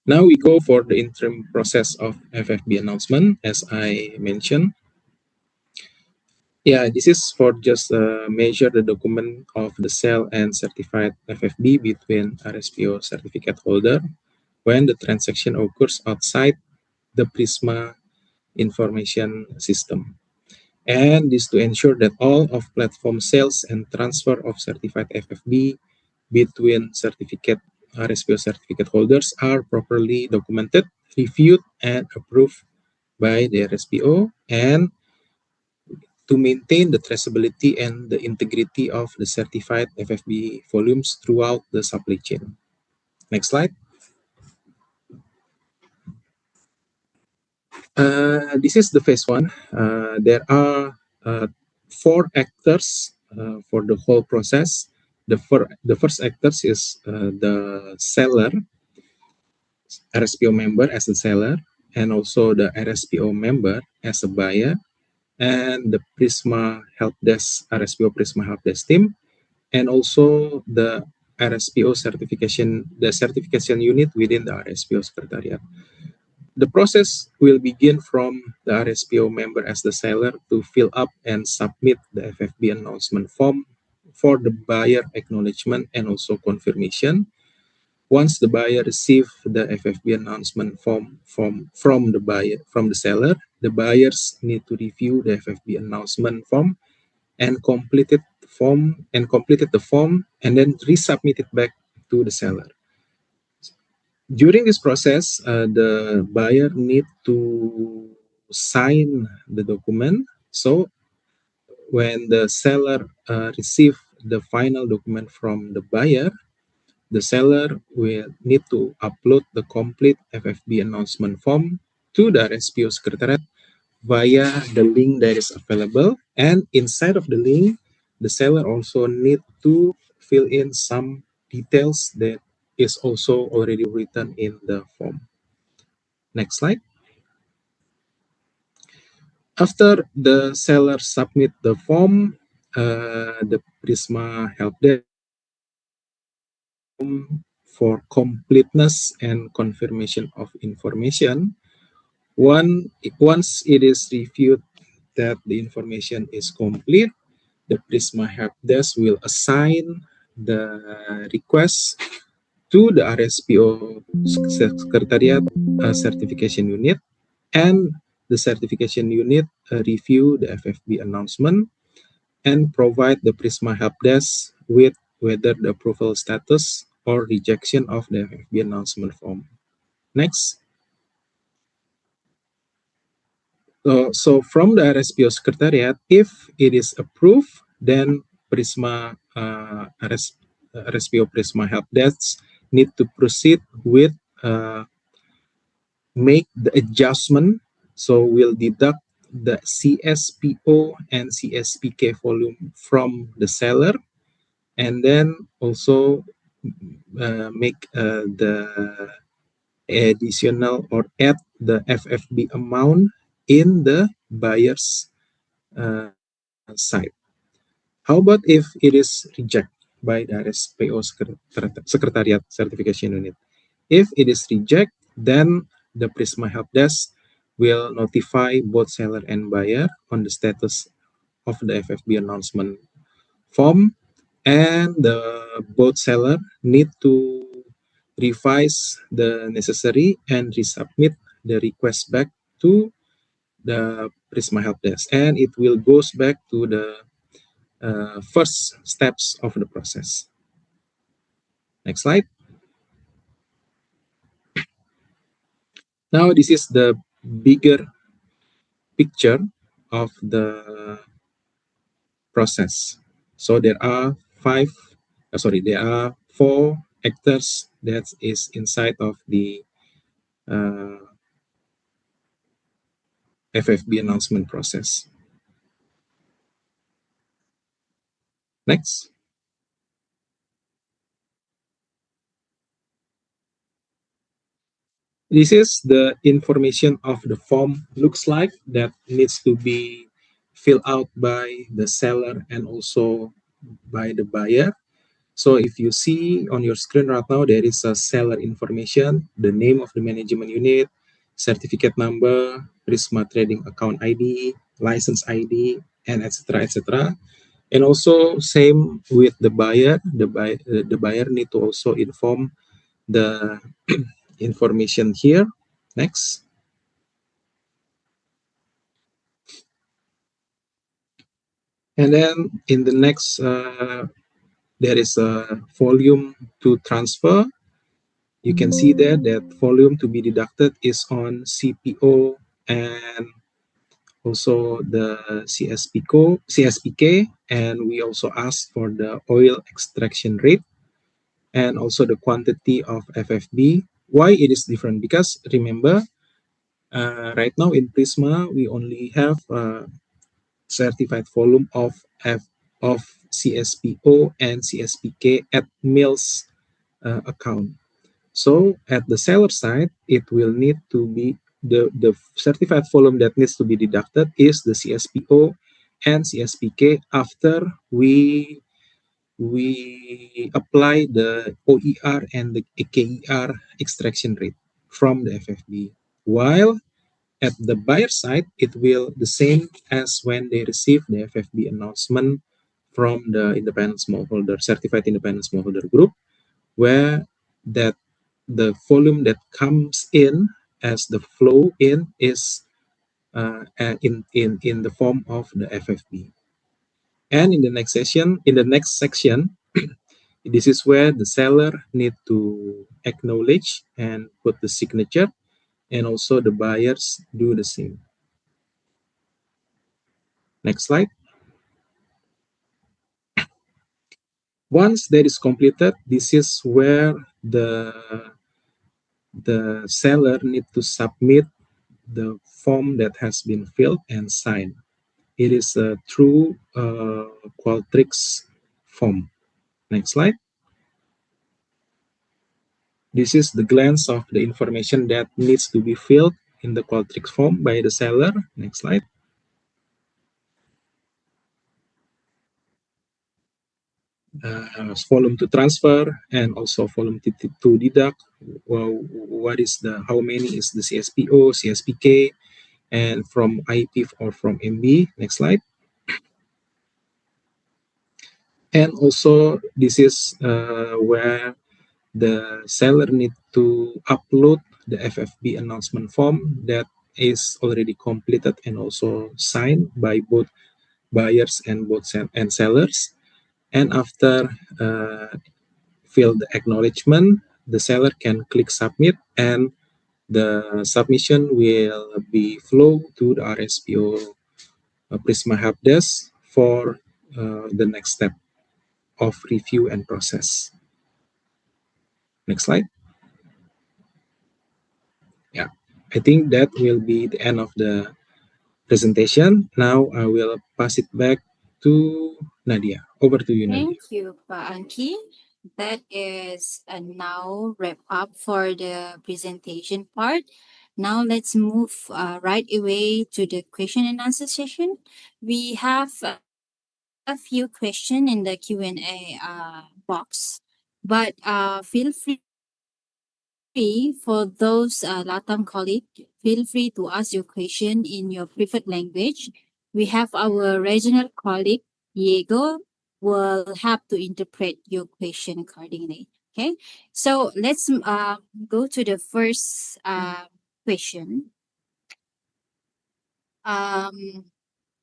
Now we go for the interim process of FFB announcement, as I mentioned. Yeah, this is for just measure the document of the sale and certified FFB between RSPO certificate holder when the transaction occurs outside the Prisma information system. And this to ensure that all of platform sales and transfer of certified FFB between RSPO certificate holders are properly documented, reviewed, and approved by the RSPO, and to maintain the traceability and the integrity of the certified FFB volumes throughout the supply chain. Next slide. This is the phase one. There are four actors for the whole process. The first actors is the seller, RSPO member as a seller, and also the RSPO member as a buyer, and the Prisma Help Desk, RSPO Prisma Help Desk team, and also the certification unit within the RSPO Secretariat. The process will begin from the RSPO member as the seller to fill up and submit the FFB announcement form for the buyer acknowledgement and also confirmation. Once the buyer receives the FFB announcement form from the seller, the buyers need to review the FFB announcement form and completed the form and then resubmit it back to the seller. During this process, the buyer need to sign the document. So when the seller receive the final document from the buyer, the seller will need to upload the complete FFB announcement form to the RSPO Secretariat via the link that is available. And inside of the link, the seller also need to fill in some details that is also already written in the form. Next slide. After the seller submit the form, the Prisma help desk for completeness and confirmation of information. Once it is reviewed that the information is complete, the Prisma help desk will assign the request to the RSPO Secretariat Certification Unit, and the certification unit review the FFB announcement and provide the Prisma help desk with whether the approval status or rejection of the FFB announcement form. Next. So from the RSPO Secretariat, if it is approved, then Prisma RSPO Prisma help desk need to proceed with make the adjustment. So we'll deduct the CSPO and CSPK volume from the seller, and then also make the additional or add the FFB amount in the buyer's side. How about if it is rejected by the RSPO Secretariat Certification Unit? If it is rejected, then the Prisma Help Desk will notify both seller and buyer on the status of the FFB announcement form, and the both seller need to revise the necessary and resubmit the request back to the Prisma Help Desk, and it will goes back to the first steps of the process. Next slide. Now this is the bigger picture of the process. So there are four actors that is inside of the uh, FFB announcement process. Next. This is the information of the form looks like that needs to be filled out by the seller and also by the buyer. So if you see on your screen right now, there is a seller information, the name of the management unit, certificate number, Prisma Trading Account ID, license ID, and etc. etc. And also same with the buyer. The buyer need to also inform the information here. Next. And then in the next, there is a volume to transfer. You can see there that volume to be deducted is on CPO and also the CSPK, and we also ask for the oil extraction rate and also the quantity of FFB. Why it is different? Because remember, right now in Prisma, we only have certified volume of CSPO and CSPK at mills account. So at the seller side, it will need to be the certified volume that needs to be deducted is the CSPO and CSPK after we apply the OER and the KER extraction rate from the FFB. While at the buyer side, it will the same as when they receive the FFB announcement from the independent smallholder, certified independent smallholder group, where that the volume that comes in as the flow in is in the form of the FFB. And in the next section, this is where the seller need to acknowledge and put the signature, and also the buyers do the same. Next slide. Once that is completed, this is where the seller need to submit the form that has been filled and signed. It is a true Qualtrics form. Next slide. This is the glance of the information that needs to be filled in the Qualtrics form by the seller. Next slide. volume to transfer, and also volume to deduct. Well, what is the how many is the CSPO, CSPK, and from IP or from MB. Next slide. And also this is where the seller need to upload the FFB announcement form that is already completed and also signed by both buyers and and sellers. And after fill the acknowledgement, the seller can click submit, and the submission will be flow to the RSPO Prisma Help Desk for the next step of review and process. Next slide. Yeah, I think that will be the end of the presentation. Now I will pass it back to Nadia. Over to you, Nadia. Thank you, Pa Anki. That is a now wrap up for the presentation part. Now let's move right away to the question and answer session. We have a few questions in the Q&A box, but feel free for those Latam colleague, feel free to ask your question in your preferred language. We have our regional colleague, Diego, will have to interpret your question accordingly. Okay, so let's go to the first question. Um,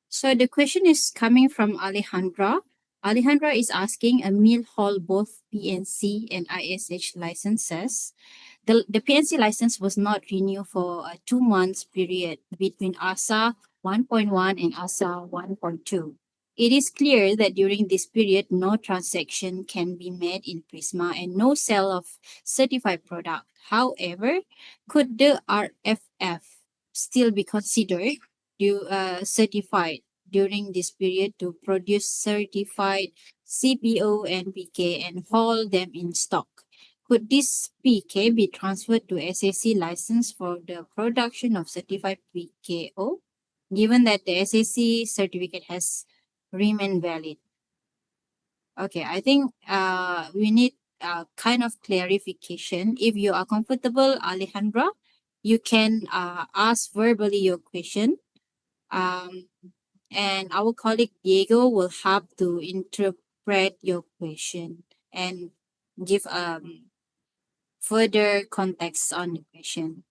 so the question is coming from Alejandra. Alejandra is asking a meal hold both PNC and ISH licenses. The PNC license was not renewed for a 2 months period between ASA 1.1 and ASA 1.2. It is clear that during this period, no transaction can be made in Prisma and no sale of certified product. However, could the RFF still be considered certified during this period to produce certified CPO and PK and hold them in stock? Could this PK be transferred to SAC license for the production of certified PKO, given that the SAC certificate has remained valid? Okay, I think we need kind of clarification. If you are comfortable, Alejandra, you can ask verbally your question. Um, and our colleague Diego will have to interpret your question and give further context on the question.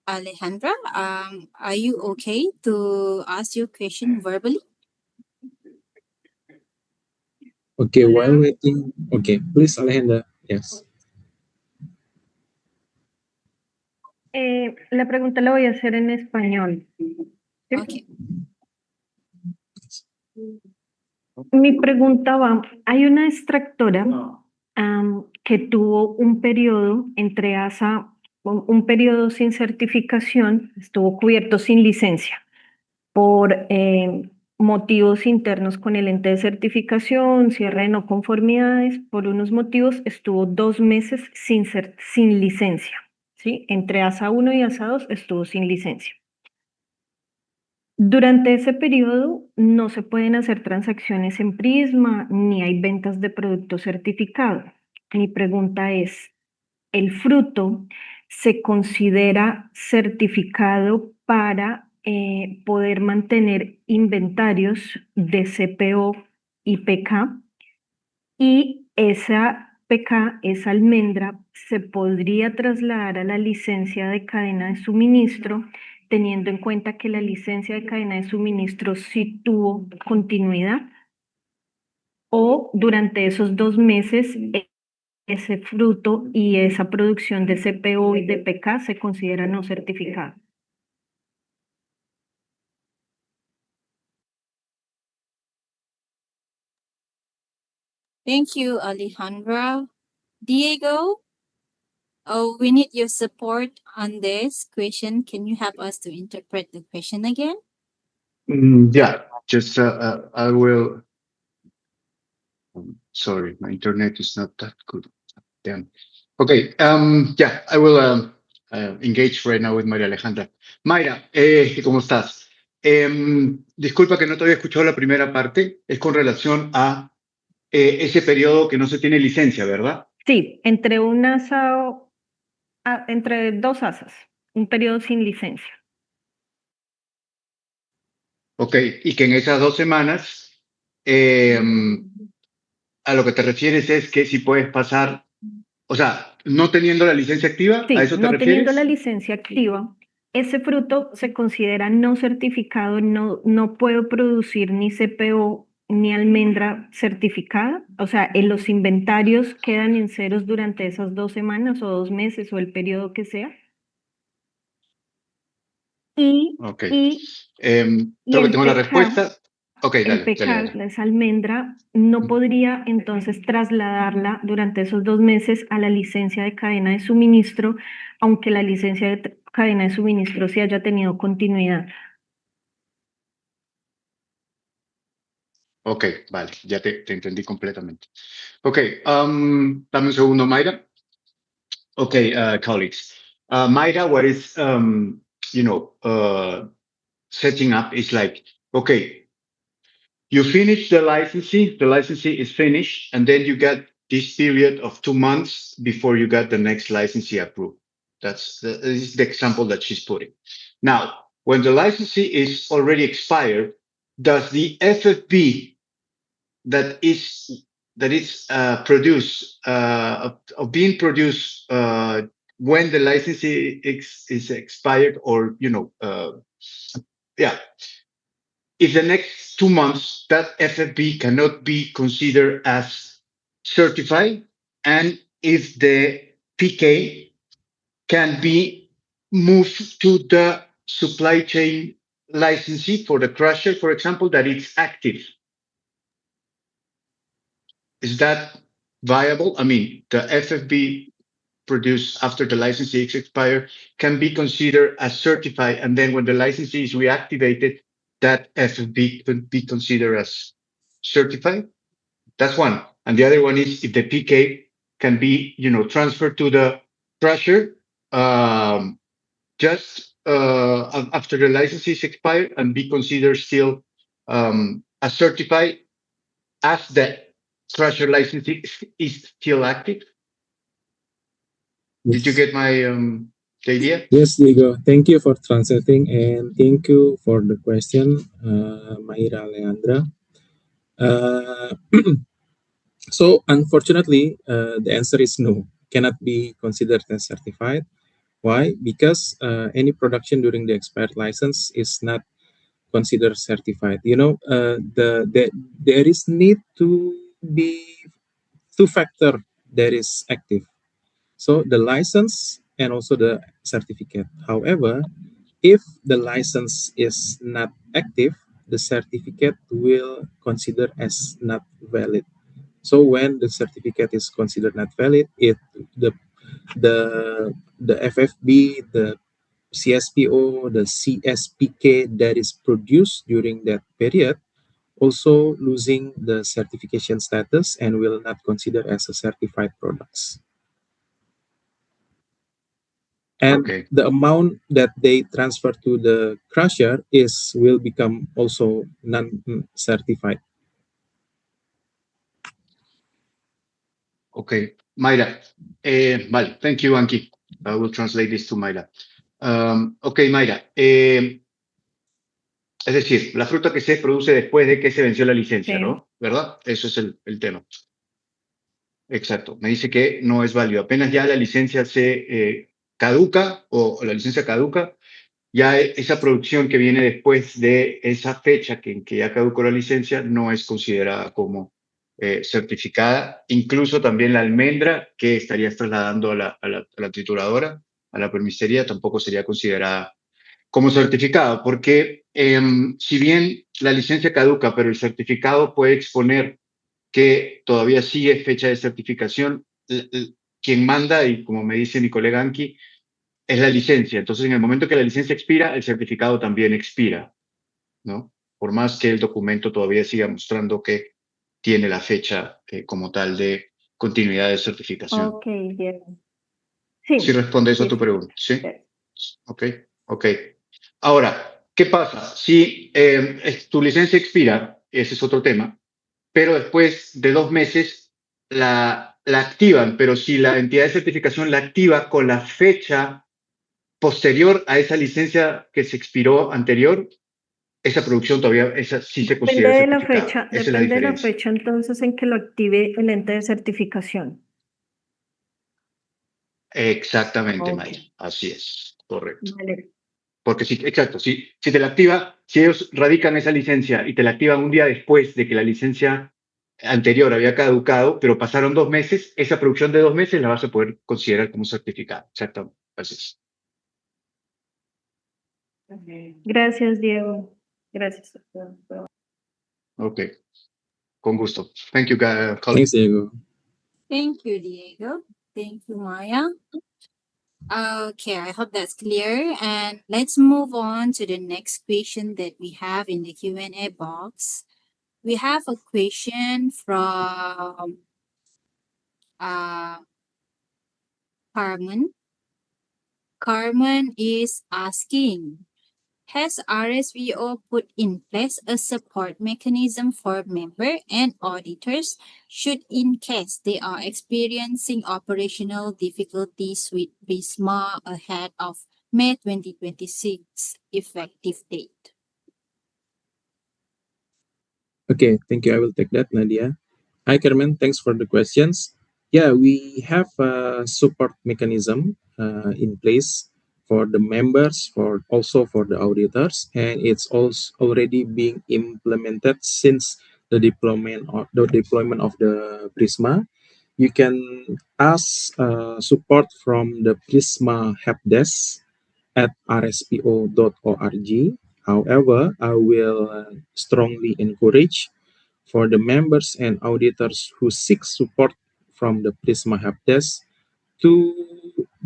Alejandra, are you okay to ask your question verbally? Okay, while Hola. waiting. Okay, please, Alejandra. Yes. La pregunta la voy a hacer en español. ¿Sí? Okay. Mi pregunta va, hay una extractora que tuvo un periodo entre ASA, un periodo sin certificación, estuvo cubierto sin licencia por motivos internos con el ente de certificación, cierre de no conformidades, por unos motivos estuvo 2 meses sin licencia, ¿sí? Entre ASA 1 y ASA 2 estuvo sin licencia. Durante ese periodo no se pueden hacer transacciones en Prisma ni hay ventas de producto certificado. Mi pregunta es, ¿el fruto se considera certificado para poder mantener inventarios de CPO y PK? Y esa PK, esa almendra, se podría trasladar a la licencia de cadena de suministro, teniendo en cuenta que la licencia de cadena de suministro sí tuvo continuidad, o durante esos 2 meses ese fruto y esa producción de CPO y de PK se considera no certificada. Thank you, Alejandra. Diego, oh, we need your support on this question. Can you help us to interpret the question again? Yeah, just I will. Sorry, my internet is not that good. Then Okay, yeah, I will engage right now with María Alejandra. Mayra, ¿cómo estás? Disculpa que no te había escuchado la primera parte, es con relación a ese periodo que no se tiene licencia, ¿verdad? Sí, entre entre dos asas, un periodo sin licencia. Ok, y que en esas 2 semanas, a lo que te refieres es que si puedes pasar, o sea, no teniendo la licencia activa, ¿a Sí, eso te no teniendo la refieres? licencia activa, ese fruto se considera no certificado, no puedo producir ni CPO ni almendra certificada. O sea, en los inventarios quedan en ceros durante esas 2 semanas o 2 meses o el periodo que sea. Y, Ok. y, y Creo que el tengo la PK, respuesta. Ok, el dale, dale, PK, dale. esa almendra, no podría entonces trasladarla durante esos 2 meses a la licencia de cadena de suministro, aunque la licencia de cadena de suministro sí haya tenido continuidad. Ok, vale, ya te entendí completamente. Ok, dame un segundo, Mayra. Okay, colleagues. Mayra, what is, setting up is like, okay, you finish the licensing is finished, and then you get this period of 2 months before you get the next licensee approved. This is the example that she's putting. Now, when the licensee is already expired, does the FFB that is produced of being produced when the licensee is expired, or yeah, if the next 2 months that FFB cannot be considered as certified, and if the PK can be moved to the supply chain licensee for the crusher, for example, that it's active. Is that viable? I mean, the FFB produced after the licensee is expired can be considered as certified, and then when the licensee is reactivated, that FFB could be considered as certified. That's one. And the other one is if the PK can be, transferred to the crusher just after the license is expired and be considered still as certified as the crusher license is still active. Did you Yes. get my the idea? Yes, Diego. Thank you for translating and thank you for the question, Maira Leandra. Uh, so, unfortunately, the answer is no, cannot be considered as certified. Why? Because any production during the expired license is not considered certified. There is need to be two factor that is active. So the license and also the certificate. However, if the license is not active, the certificate will consider as not valid. So when the certificate is considered not valid, the the FFB, the CSPO, the CSPK that is produced during that period also losing the certification status and will not consider as a certified products. And Okay. the amount that they transfer to the crusher will become also non-certified. Okay. Mayra. Vale. Thank you, Anki. I will translate this to Mayra. Okay, Mayra. Es decir, la fruta que se produce después de que se venció la licencia, Sí. ¿no? ¿Verdad? Eso es el tema. Exacto. Me dice que no es válido. Apenas ya la licencia se caduca o la licencia caduca, ya esa producción que viene después de esa fecha en que ya caducó la licencia no es considerada como certificada. Incluso también la almendra que estarías trasladando a la trituradora, a la permistería, tampoco sería considerada como certificado, porque si bien la licencia caduca, pero el certificado puede exponer que todavía sigue fecha de certificación, quien manda, y como me dice mi colega Anki, es la licencia. Entonces, en el momento que la licencia expira, el certificado también expira, ¿no? Por más que el documento todavía siga mostrando que tiene la fecha como tal de continuidad de certificación. Ok, bien. Si Sí, responde eso a sí, tu sí. pregunta, ¿sí? Ok, ok. Ahora, ¿qué pasa? Si tu licencia expira, ese es otro tema, pero después de 2 meses la activan, pero si la entidad de certificación la activa con la fecha posterior a esa licencia que se expiró anterior, esa producción todavía, esa sí se considera certificada. Esa es la Depende de la diferencia. fecha entonces en que lo active el ente de certificación. Exactamente, Ok, Maya. Así es, correcto. vale. Porque sí, exacto, si te la activa, si ellos radican esa licencia y te la activan un día después de que la licencia anterior había caducado, pero pasaron 2 meses, esa producción de 2 meses la vas a poder considerar como certificada. Exactamente. Así es. Gracias, Diego. Gracias. Ok, con gusto. Thank you, Colin. Thanks, Diego. Thank you, Diego. Thank you, Maya. Okay, I hope that's clear. And let's move on to the next question that we have in the Q&A box. We have a question from uh, Carmen. Carmen is asking, has RSPO put in place a support mechanism for member and auditors should in case they are experiencing operational difficulties with Prisma ahead of May 2026 effective date? Okay, thank you. I will take that, Nadia. Hi, Carmen. Thanks for the questions. Yeah, we have a support mechanism in place for the members, for also for the auditors, and it's also already being implemented since the deployment of the Prisma. You can ask support from the Prisma help desk at rspo.org. However, I will strongly encourage for the members and auditors who seek support from the Prisma Help Desk to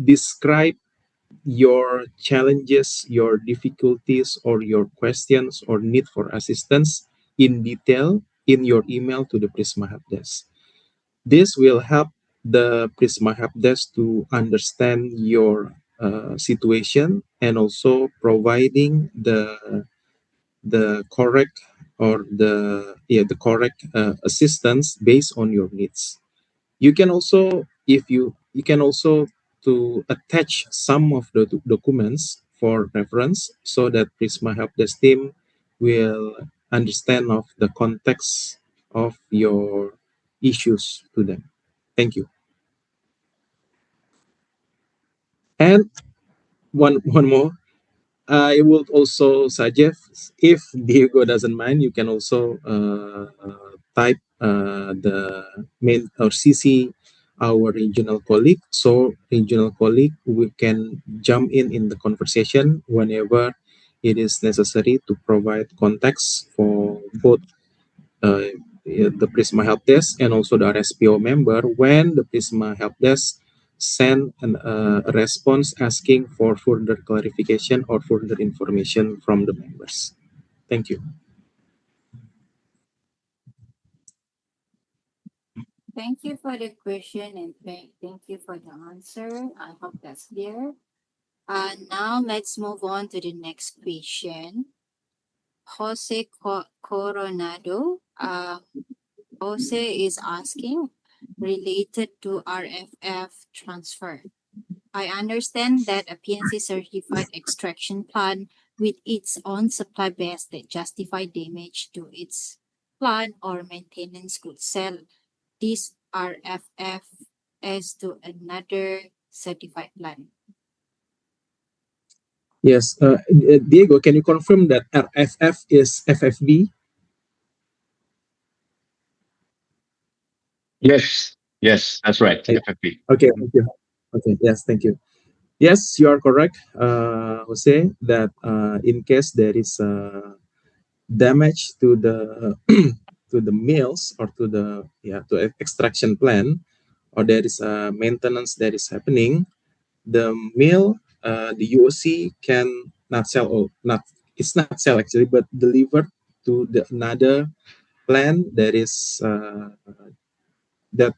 describe your challenges, your difficulties, or your questions or need for assistance in detail in your email to the Prisma Help Desk. This will help the Prisma Help Desk to understand your situation and also providing the correct or the correct assistance based on your needs. You can also you can also to attach some of the documents for reference so that Prisma Help Desk team will understand of the context of your issues to them. Thank you. And one more, I would also suggest, if Diego doesn't mind, you can also type the mail or CC our regional colleague. So regional colleague, we can jump in the conversation whenever it is necessary to provide context for both uh, the Prisma Help Desk and also the RSPO member when the Prisma Help Desk send a response asking for further clarification or further information from the members. Thank you. Thank you for the question and thank you for the answer. I hope that's clear. Now let's move on to the next question. Jose Coronado. Jose is asking related to RFF transfer. I understand that a PNC certified extraction plant with its own supply base that justify damage to its plant or maintenance could sell this RFF as to another certified plant. Yes, Diego, can you confirm that RFF is FFB? Yes, that's right. Yeah. FFP. Okay, thank you. Okay, yes, thank you. Yes, you are correct, Jose, that in case there is damage to the to the mills or to the extraction plant, or there is a maintenance that is happening, the mill, the UOC can not sell, or not, it's not sell actually, but deliver to the another plant that is that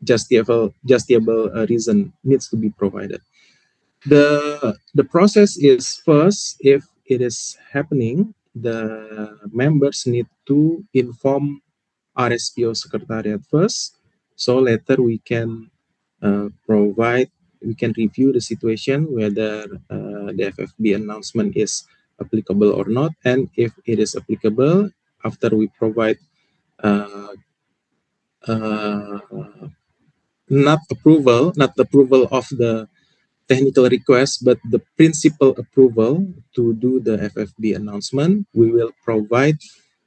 justifiable reason needs to be provided. The process is, first, if it is happening, the members need to inform RSPO Secretariat first. So later we can review the situation whether the FFB announcement is applicable or not, and if it is applicable, after we provide uh, uh, not approval of the technical request, but the principal approval to do the FFB announcement, we will provide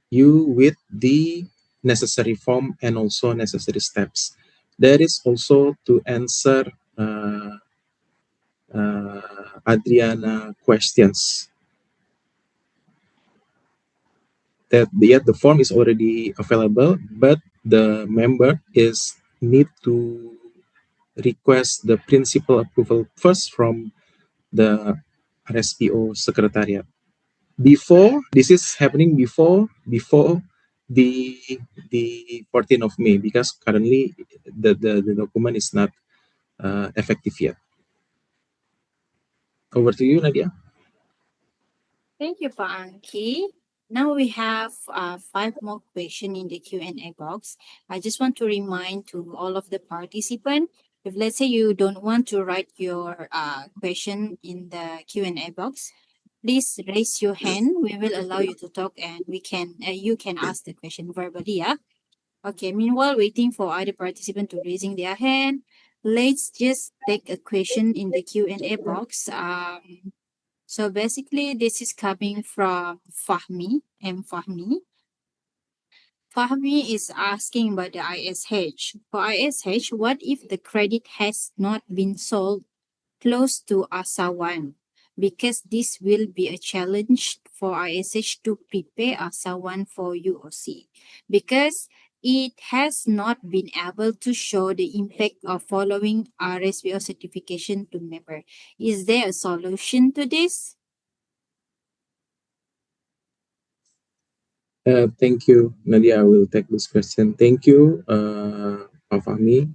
you with the necessary form and also necessary steps. That is also to answer Adriana questions. That yet the form is already available, but the member is need to request the principal approval first from the RSPO Secretariat. Before this is happening before the the 14th of May, because currently the document is not effective yet. Over to you, Nadia. Thank you, Pa Anki. Now we have five more questions in the Q&A box. I just want to remind to all of the participants, if let's say you don't want to write your question in the Q&A box, please raise your hand. We will allow you to talk, and we can you can ask the question verbally. Yeah. Okay. Meanwhile, waiting for other participant to raising their hand, let's just take a question in the Q&A box. So basically, this is coming from Fahmi, M. Fahmi. Fahmi is asking about the ISH. For ISH, what if the credit has not been sold close to ASA 1? Because this will be a challenge for ISH to prepare ASA 1 for UOC. Because it has not been able to show the impact of following RSPO certification to member. Is there a solution to this? Thank you, Nadia. I will take this question. Thank you, Afami.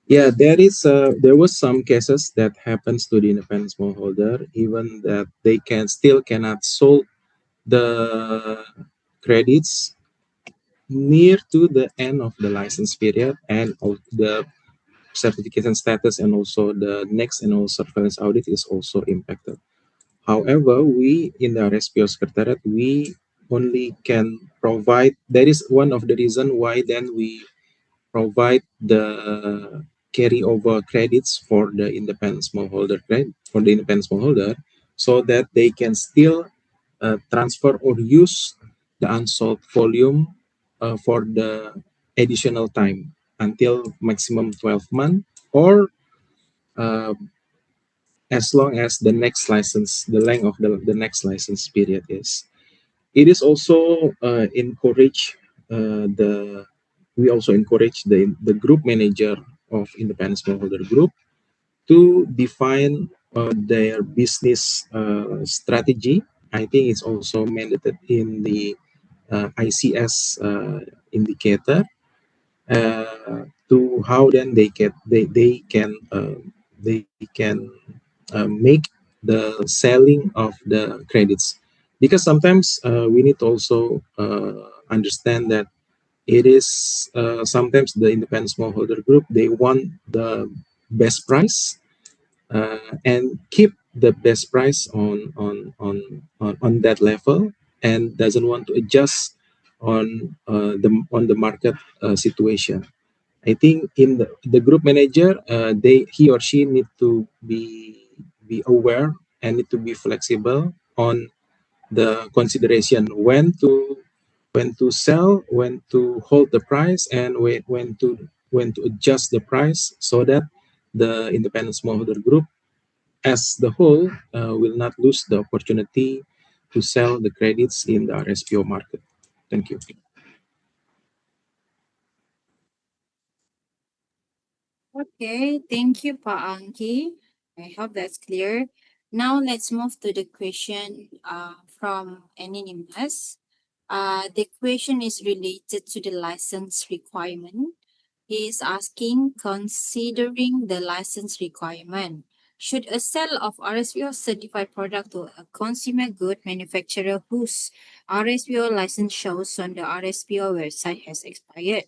Yeah, there was some cases that happens to the independent smallholder, even that they cannot sold the credits near to the end of the license period and the certification status, and also the next annual surveillance audit is also impacted. However, we in the RSPO Secretariat, we only can provide, that is one of the reason why then we provide the carryover credits for the independent smallholder, right? For the independent smallholder, so that they can still transfer or use the unsold volume for the additional time until maximum 12 months, or uh, as long as the next license, the length of the next license period is. It is also encourage the we also encourage the group manager of independent smallholder group to define their business strategy. I think it's also mandated in the ICS indicator to how then they can make the selling of the credits, because sometimes we need to also understand that it is sometimes the independent smallholder group, they want the best price and keep the best price on that level, and doesn't want to adjust on the market situation. I think in the group manager, he or she need to be aware and need to be flexible on the consideration when to sell, when to hold the price, and when to adjust the price, so that the independent smallholder group as the whole will not lose the opportunity to sell the credits in the RSPO market. Thank you. Okay, thank you, Pa Anki. I hope that's clear. Now let's move to the question from Anonymous. The question is related to the license requirement. He is asking, considering the license requirement, should a sale of RSPO certified product to a consumer good manufacturer whose RSPO license shows on the RSPO website has expired,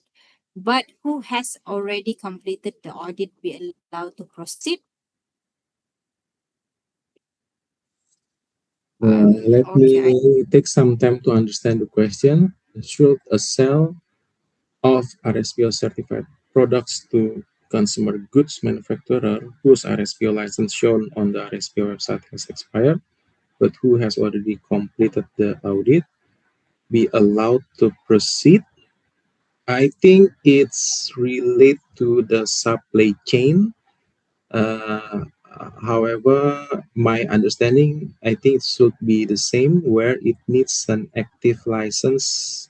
but who has already completed the audit, be allowed to proceed? Let Okay, me take some time to understand the question. Should a sale of RSPO certified products to consumer goods manufacturer whose RSPO license shown on the RSPO website has expired, but who has already completed the audit, be allowed to proceed? I think it's related to the supply chain. Uh, However, my understanding, I think it should be the same where it needs an active license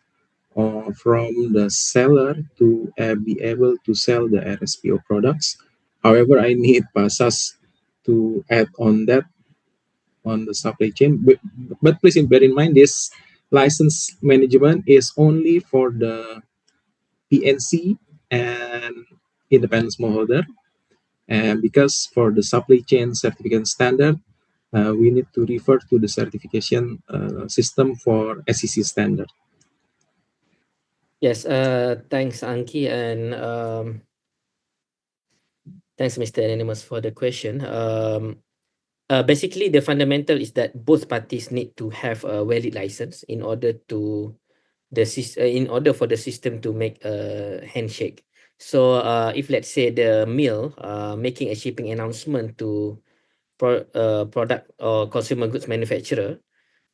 from the seller to be able to sell the RSPO products. However, I need PASAS to add on that on the supply chain. But please bear in mind this license management is only for the PNC and independent smallholder. And because for the supply chain certificate standard, we need to refer to the certification system for SEC standard. Yes, thanks, Anki, and thanks, Mr. Anonymous, for the question. Basically, the fundamental is that both parties need to have a valid license in order to in order for the system to make a handshake. So, if let's say the mill making a shipping announcement to product or consumer goods manufacturer,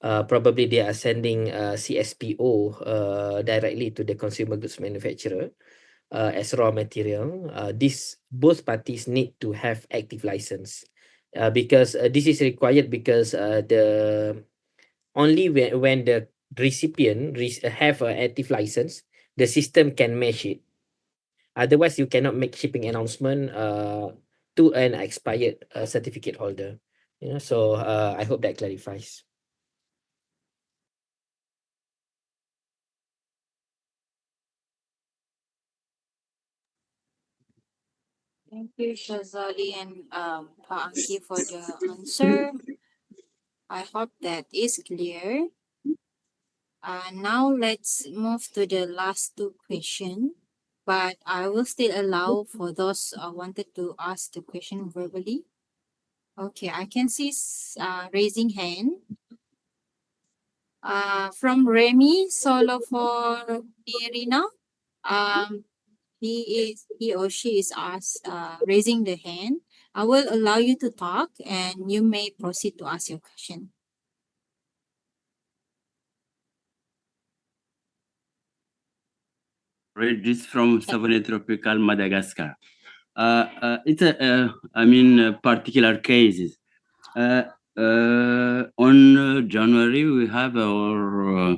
probably they are sending CSPO directly to the consumer goods manufacturer as raw material. These both parties need to have active license because this is required because the only when the recipient have an active license, the system can match it. Otherwise, you cannot make shipping announcement to an expired certificate holder. You know, so I hope that clarifies. thank you, Shazali and Pa Angki, for the answer. I hope that is clear. Now let's move to the last two questions. But I will still allow for those wanted to ask the question verbally. Okay, I can see raising hand. From Remy Solo for Irina. Um, he or she is asked raising the hand. I will allow you to talk, and you may proceed to ask your question. Read this from Savannah Tropical, Madagascar. It's a particular cases. On January, we have our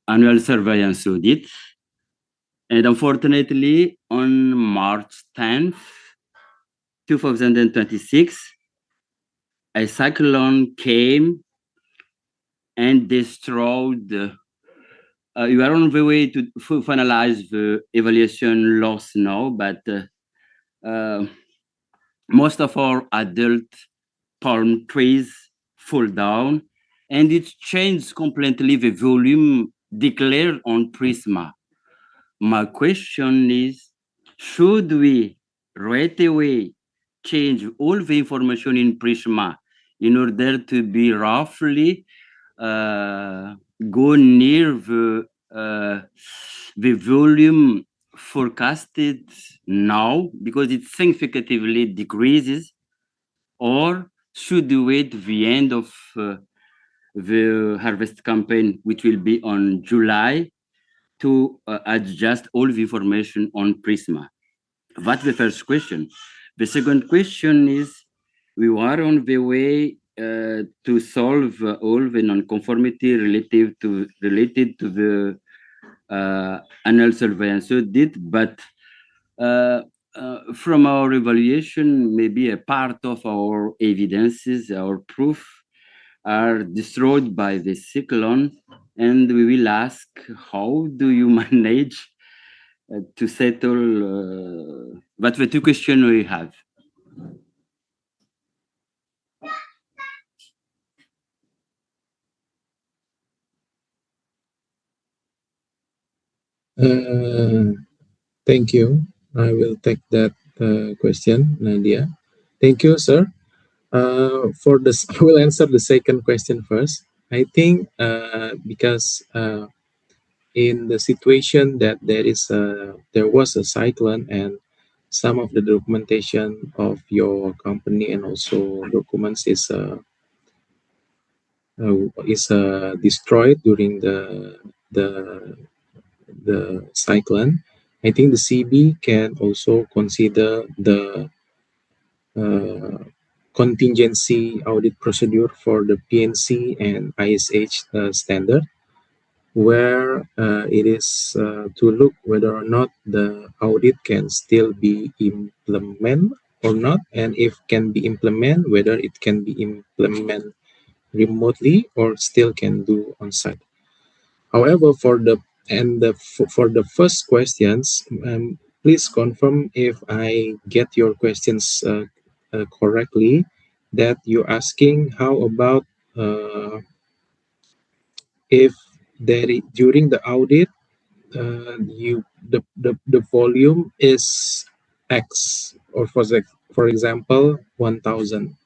annual surveillance audit. And unfortunately, on March 10th, 2026, a cyclone came and destroyed. You are on the way to finalize the evaluation loss now, but most of our adult palm trees fall down, and it changed completely the volume declared on Prisma. My question is, should we right away change all the information in Prisma in order to be roughly go near the volume forecasted now because it significantly decreases, or should we wait the end of the harvest campaign, which will be on July, to adjust all the information on Prisma? That's the first question. The second question is, we are on the way to solve all the non-conformity related to the annual surveillance audit, but from our evaluation, maybe a part of our evidences, our proof, are destroyed by the cyclone, and we will ask, how do you manage to settle. That's the two questions we have. Thank you. I will take that question, Nadia. Thank you, sir. For this, I will answer the second question first. I think because in the situation that there was a cyclone and some of the documentation of your company and also documents is destroyed during the the cyclone. I think the CB can also consider the uh, contingency audit procedure for the PNC and ISH standard, where it is to look whether or not the audit can still be implemented or not, and if can be implemented, whether it can be implemented remotely or still can do on site. However, for the first questions, please confirm if I get your questions correctly. That you're asking how about if during the audit the volume is X, or for example 1,000.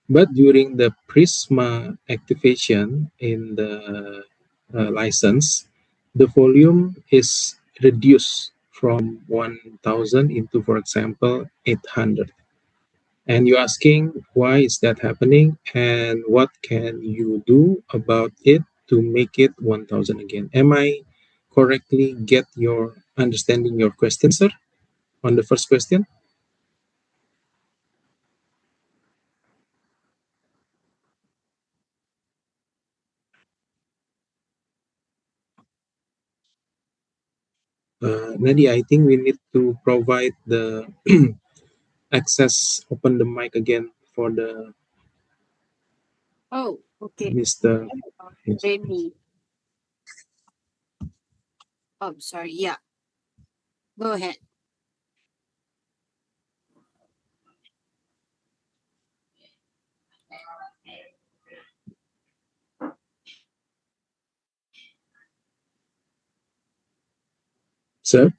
But during the Prisma activation in the license, the volume is reduced from 1,000 into, for example, 800. And you're asking why is that happening and what can you do about it to make it 1,000 again? Am I correctly get your understanding your question, sir, on the first question? Nadia, I think we need to provide the access, open the mic again for the Oh, okay. Mr. Yes. Remy. Oh, sorry. Yeah. Go ahead. Sir,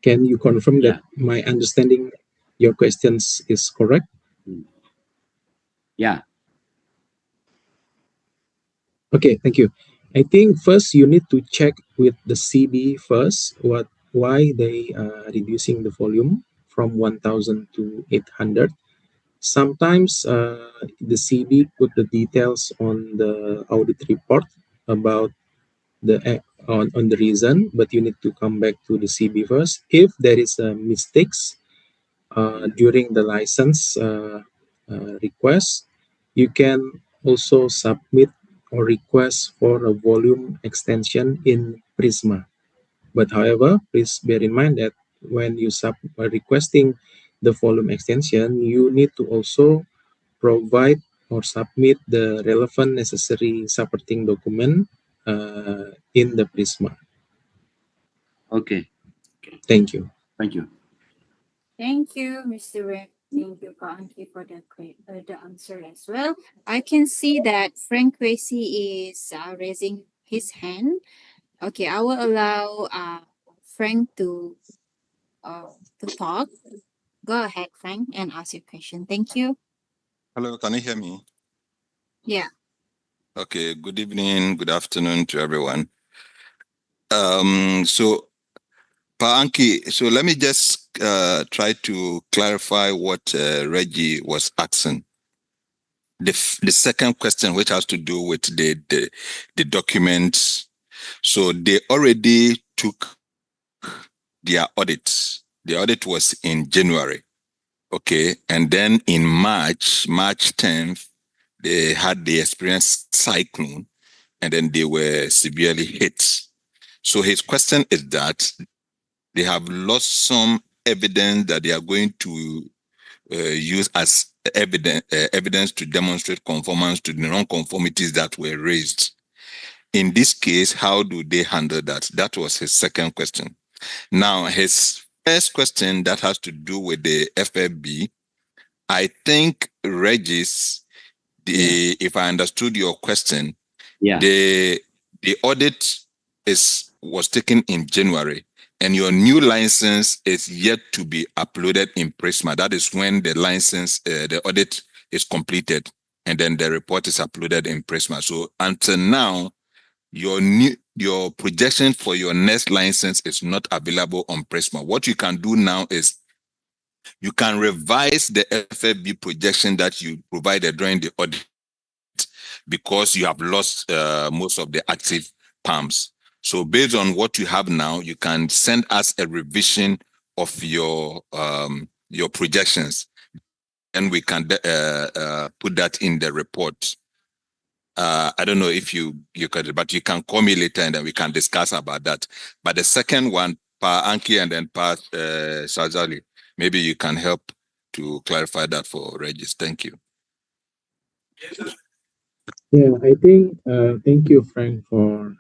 can you confirm that Yeah. my understanding your questions is correct? Yeah. Okay, thank you. I think first you need to check with the CB first why they are reducing the volume from 1,000 to 800. Sometimes the CB put the details on the audit report about on the reason, but you need to come back to the CB first. If there is a mistakes during the license request, you can also submit or request for a volume extension in Prisma. But however, please bear in mind that when you requesting the volume extension, you need to also provide or submit the relevant necessary supporting document in the Prisma. Okay. Thank you. Thank you. Thank you, Mr. Red. Thank you, Panki, for the answer as well. I can see that Frank Tracy is raising his hand. Okay, I will allow Frank to talk. Go ahead, Frank, and ask your question. Thank you. Hello, can you hear me? Yeah. Okay, good evening, good afternoon to everyone. So Paanki, so let me just try to clarify what Reggie was asking. The second question, which has to do with the documents. So they already took their audit. The audit was in January. Okay. And then in March 10th, they had the experienced cyclone and then they were severely hit. So his question is that they have lost some evidence that they are going to use as evidence to demonstrate conformance to the non-conformities that were raised. In this case, how do they handle that? That was his second question. Now, his first question that has to do with the FFB, I think Regis, if I understood your question, the audit was taken in January, and your new license is yet to be uploaded in Prisma. That is when the license, the audit is completed, and then the report is uploaded in Prisma. So until now, your projection for your next license is not available on Prisma. What you can do now is you can revise the FFB projection that you provided during the audit because you have lost most of the active palms. So based on what you have now, you can send us a revision of your projections, and we can put that in the report. I don't know if you could, but you can call me later and then we can discuss about that. But the second one, Pa Anki and then Pa Shazali, maybe you can help to clarify that for Regis. Thank you. Yeah, I think, thank you, Frank, for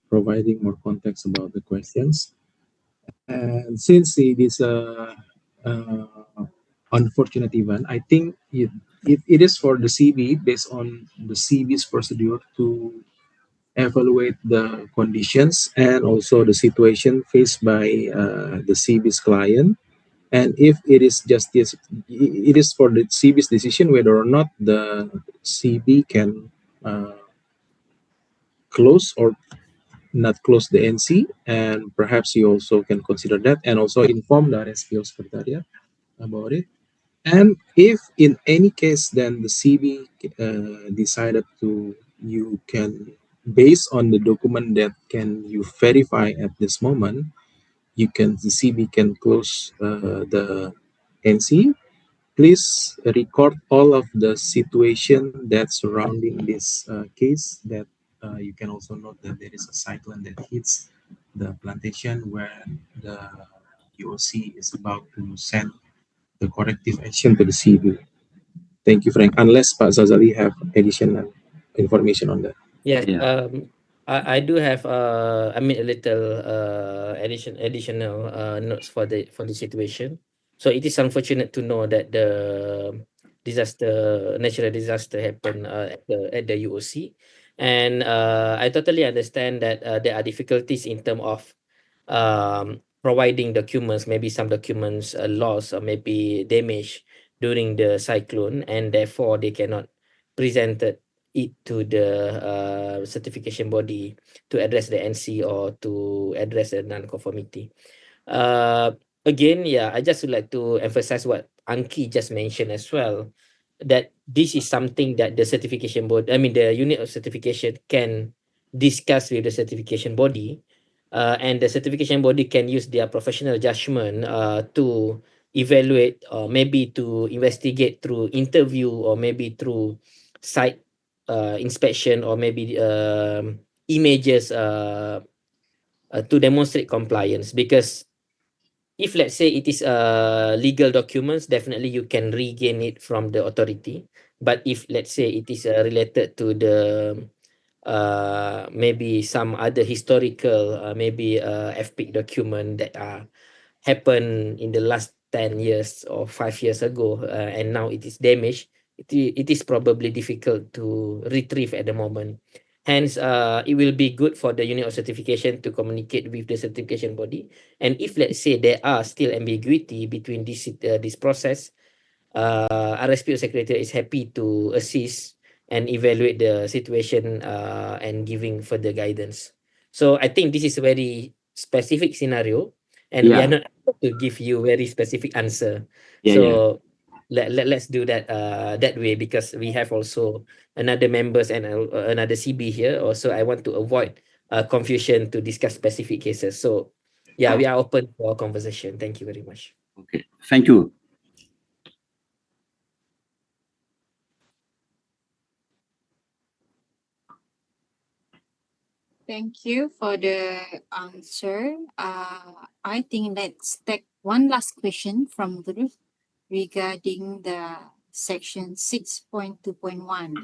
providing more context about the questions. And since it is a unfortunate event, I think it is for the CB, based on the CB's procedure, to evaluate the conditions and also the situation faced by the CB's client. And if it is justice, it is for the CB's decision whether or not the CB can close or not close the NC. And perhaps you also can consider that and also inform the RSPO Secretariat about it. And if in any case, then the CB decided to, you can, based on the document that can you verify at this moment, you can, the CB can close the NC. Please record all of the situation that's surrounding this case. That you can also note that there is a cyclone that hits the plantation where the UOC is about to send the corrective action to the CB. Thank you, Frank. Unless Pak Zazali have additional information on that. Yes, Yeah. I do have I mean a little additional notes for the situation. So it is unfortunate to know that the natural disaster happened at the UOC, and I totally understand that there are difficulties in terms of providing documents. Maybe some documents lost or maybe damaged during the cyclone, and therefore they cannot present it to the certification body to address the NC or to address the non-conformity. Again, yeah, I just would like to emphasize what Anki just mentioned as well, that this is something that the certification board, I mean the unit of certification, can discuss with the certification body, and the certification body can use their professional judgment to evaluate or maybe to investigate through interview or maybe through site inspection or maybe images to demonstrate compliance. Because if let's say it is legal documents, definitely you can regain it from the authority. But if let's say it is related to the maybe some other historical maybe FPIC document that happened in the last 10 years or 5 years ago, and now it is damaged, it is probably difficult to retrieve at the moment. Hence, it will be good for the unit of certification to communicate with the certification body. And if let's say there are still ambiguity between this process, RSPO Secretariat is happy to assist and evaluate the situation and giving further guidance. So I think this is a very specific scenario, and we are not able to give you very specific answer. So let's do that that way, because we have also another members and another CB here. Also, I want to avoid confusion to discuss specific cases. So yeah, we are open for conversation. Thank you very much. Okay. Thank you. Thank you for the answer. I think let's take one last question from Ruth regarding the section 6.2.1.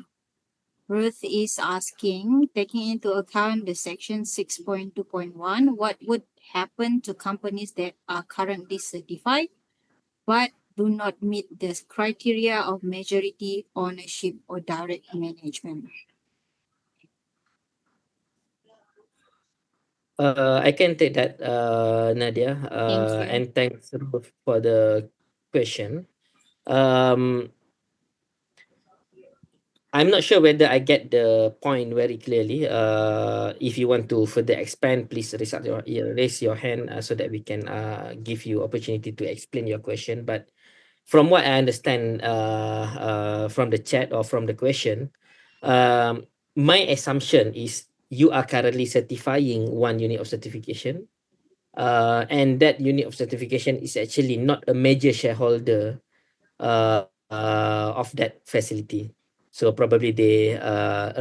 Ruth is asking, taking into account the section 6.2.1, what would happen to companies that are currently certified but do not meet the criteria of majority ownership or direct management? I can take that, Nadia. Thank you. And thanks Ruth, for the question. Um, I'm not sure whether I get the point very clearly. If you want to further expand, please raise your hand so that we can give you opportunity to explain your question. But from what I understand from the chat or from the question, my assumption is you are currently certifying one unit of certification, and that unit of certification is actually not a major shareholder of that facility. So probably they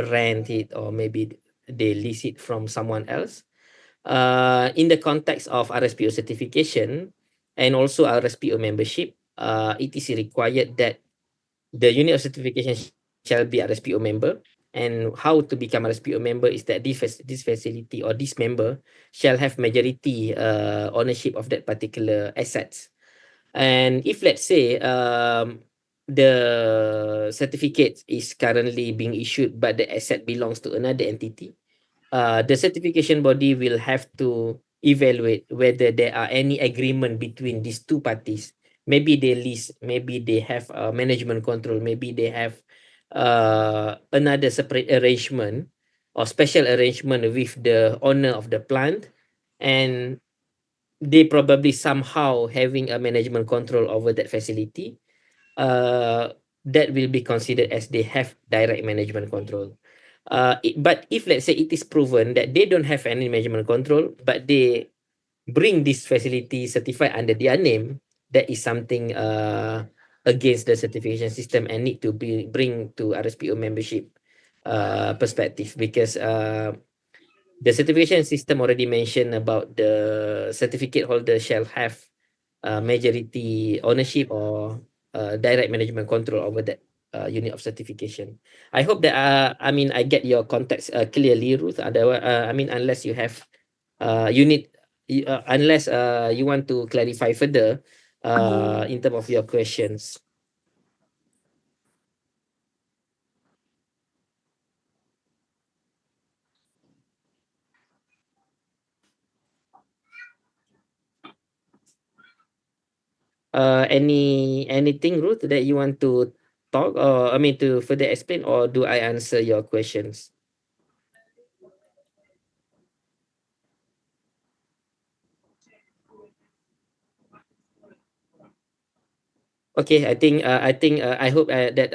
rent it, or maybe they lease it from someone else. In the context of RSPO certification and also RSPO membership, it is required that the unit of certification shall be RSPO member. And how to become RSPO member is that this facility or this member shall have majority ownership of that particular assets. And if let's say the certificate is currently being issued but the asset belongs to another entity, the certification body will have to evaluate whether there are any agreement between these two parties. Maybe they lease, maybe they have management control, maybe they have another separate arrangement or special arrangement with the owner of the plant, and they probably somehow having a management control over that facility. uh, that will be considered as they have direct management control. But if let's say it is proven that they don't have any management control, but they bring this facility certified under their name, that is something against the certification system and need to be bring to RSPO membership perspective, because the certification system already mentioned about the certificate holder shall have majority ownership or direct management control over that unit of certification. I hope that I mean I get your context clearly, Ruth. Otherwise, I mean, unless you have unless you want to clarify further in terms of your questions. Anything, Ruth, that you want to talk, or I mean to further explain, or do I answer your questions? Okay, I hope that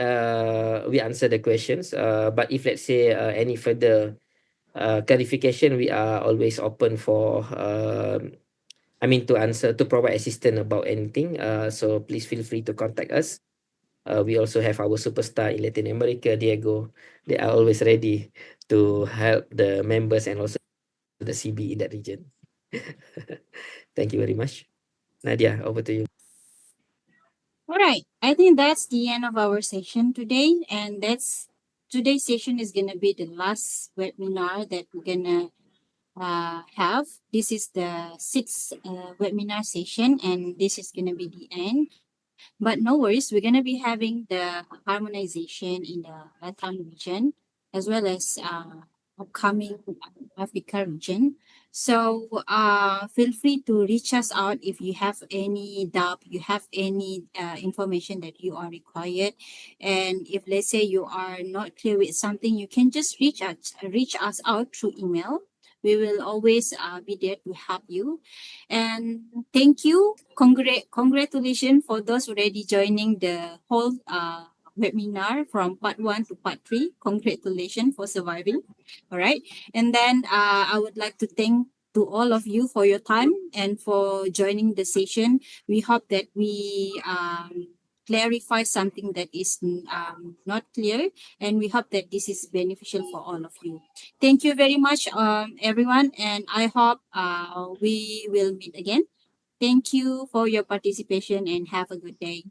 we answer the questions. But if let's say any further clarification, we are always open for I mean to answer, to provide assistance about anything. So please feel free to contact us. We also have our superstar in Latin America, Diego. They are always ready to help the members and also the CB in that region. Thank you very much. Nadia, over to you. All right. I think that's the end of our session today. And that's today's session is going to be the last webinar that we're going to have. This is the sixth webinar session, and this is going to be the end. But no worries, we're going to be having the harmonization in the Latam region as well as upcoming Africa region. So feel free to reach us out if you have any doubt, you have any information that you are required. And if let's say you are not clear with something, you can just reach us out through email. We will always be there to help you. And thank you. Congratulations for those already joining the whole webinar from part 1 to part 3. Congratulations for surviving. All right. And then I would like to thank to all of you for your time and for joining the session. We hope that we clarify something that is not clear, and we hope that this is beneficial for all of you. Thank you very much, everyone, and I hope we will meet again. Thank you for your participation and have a good day.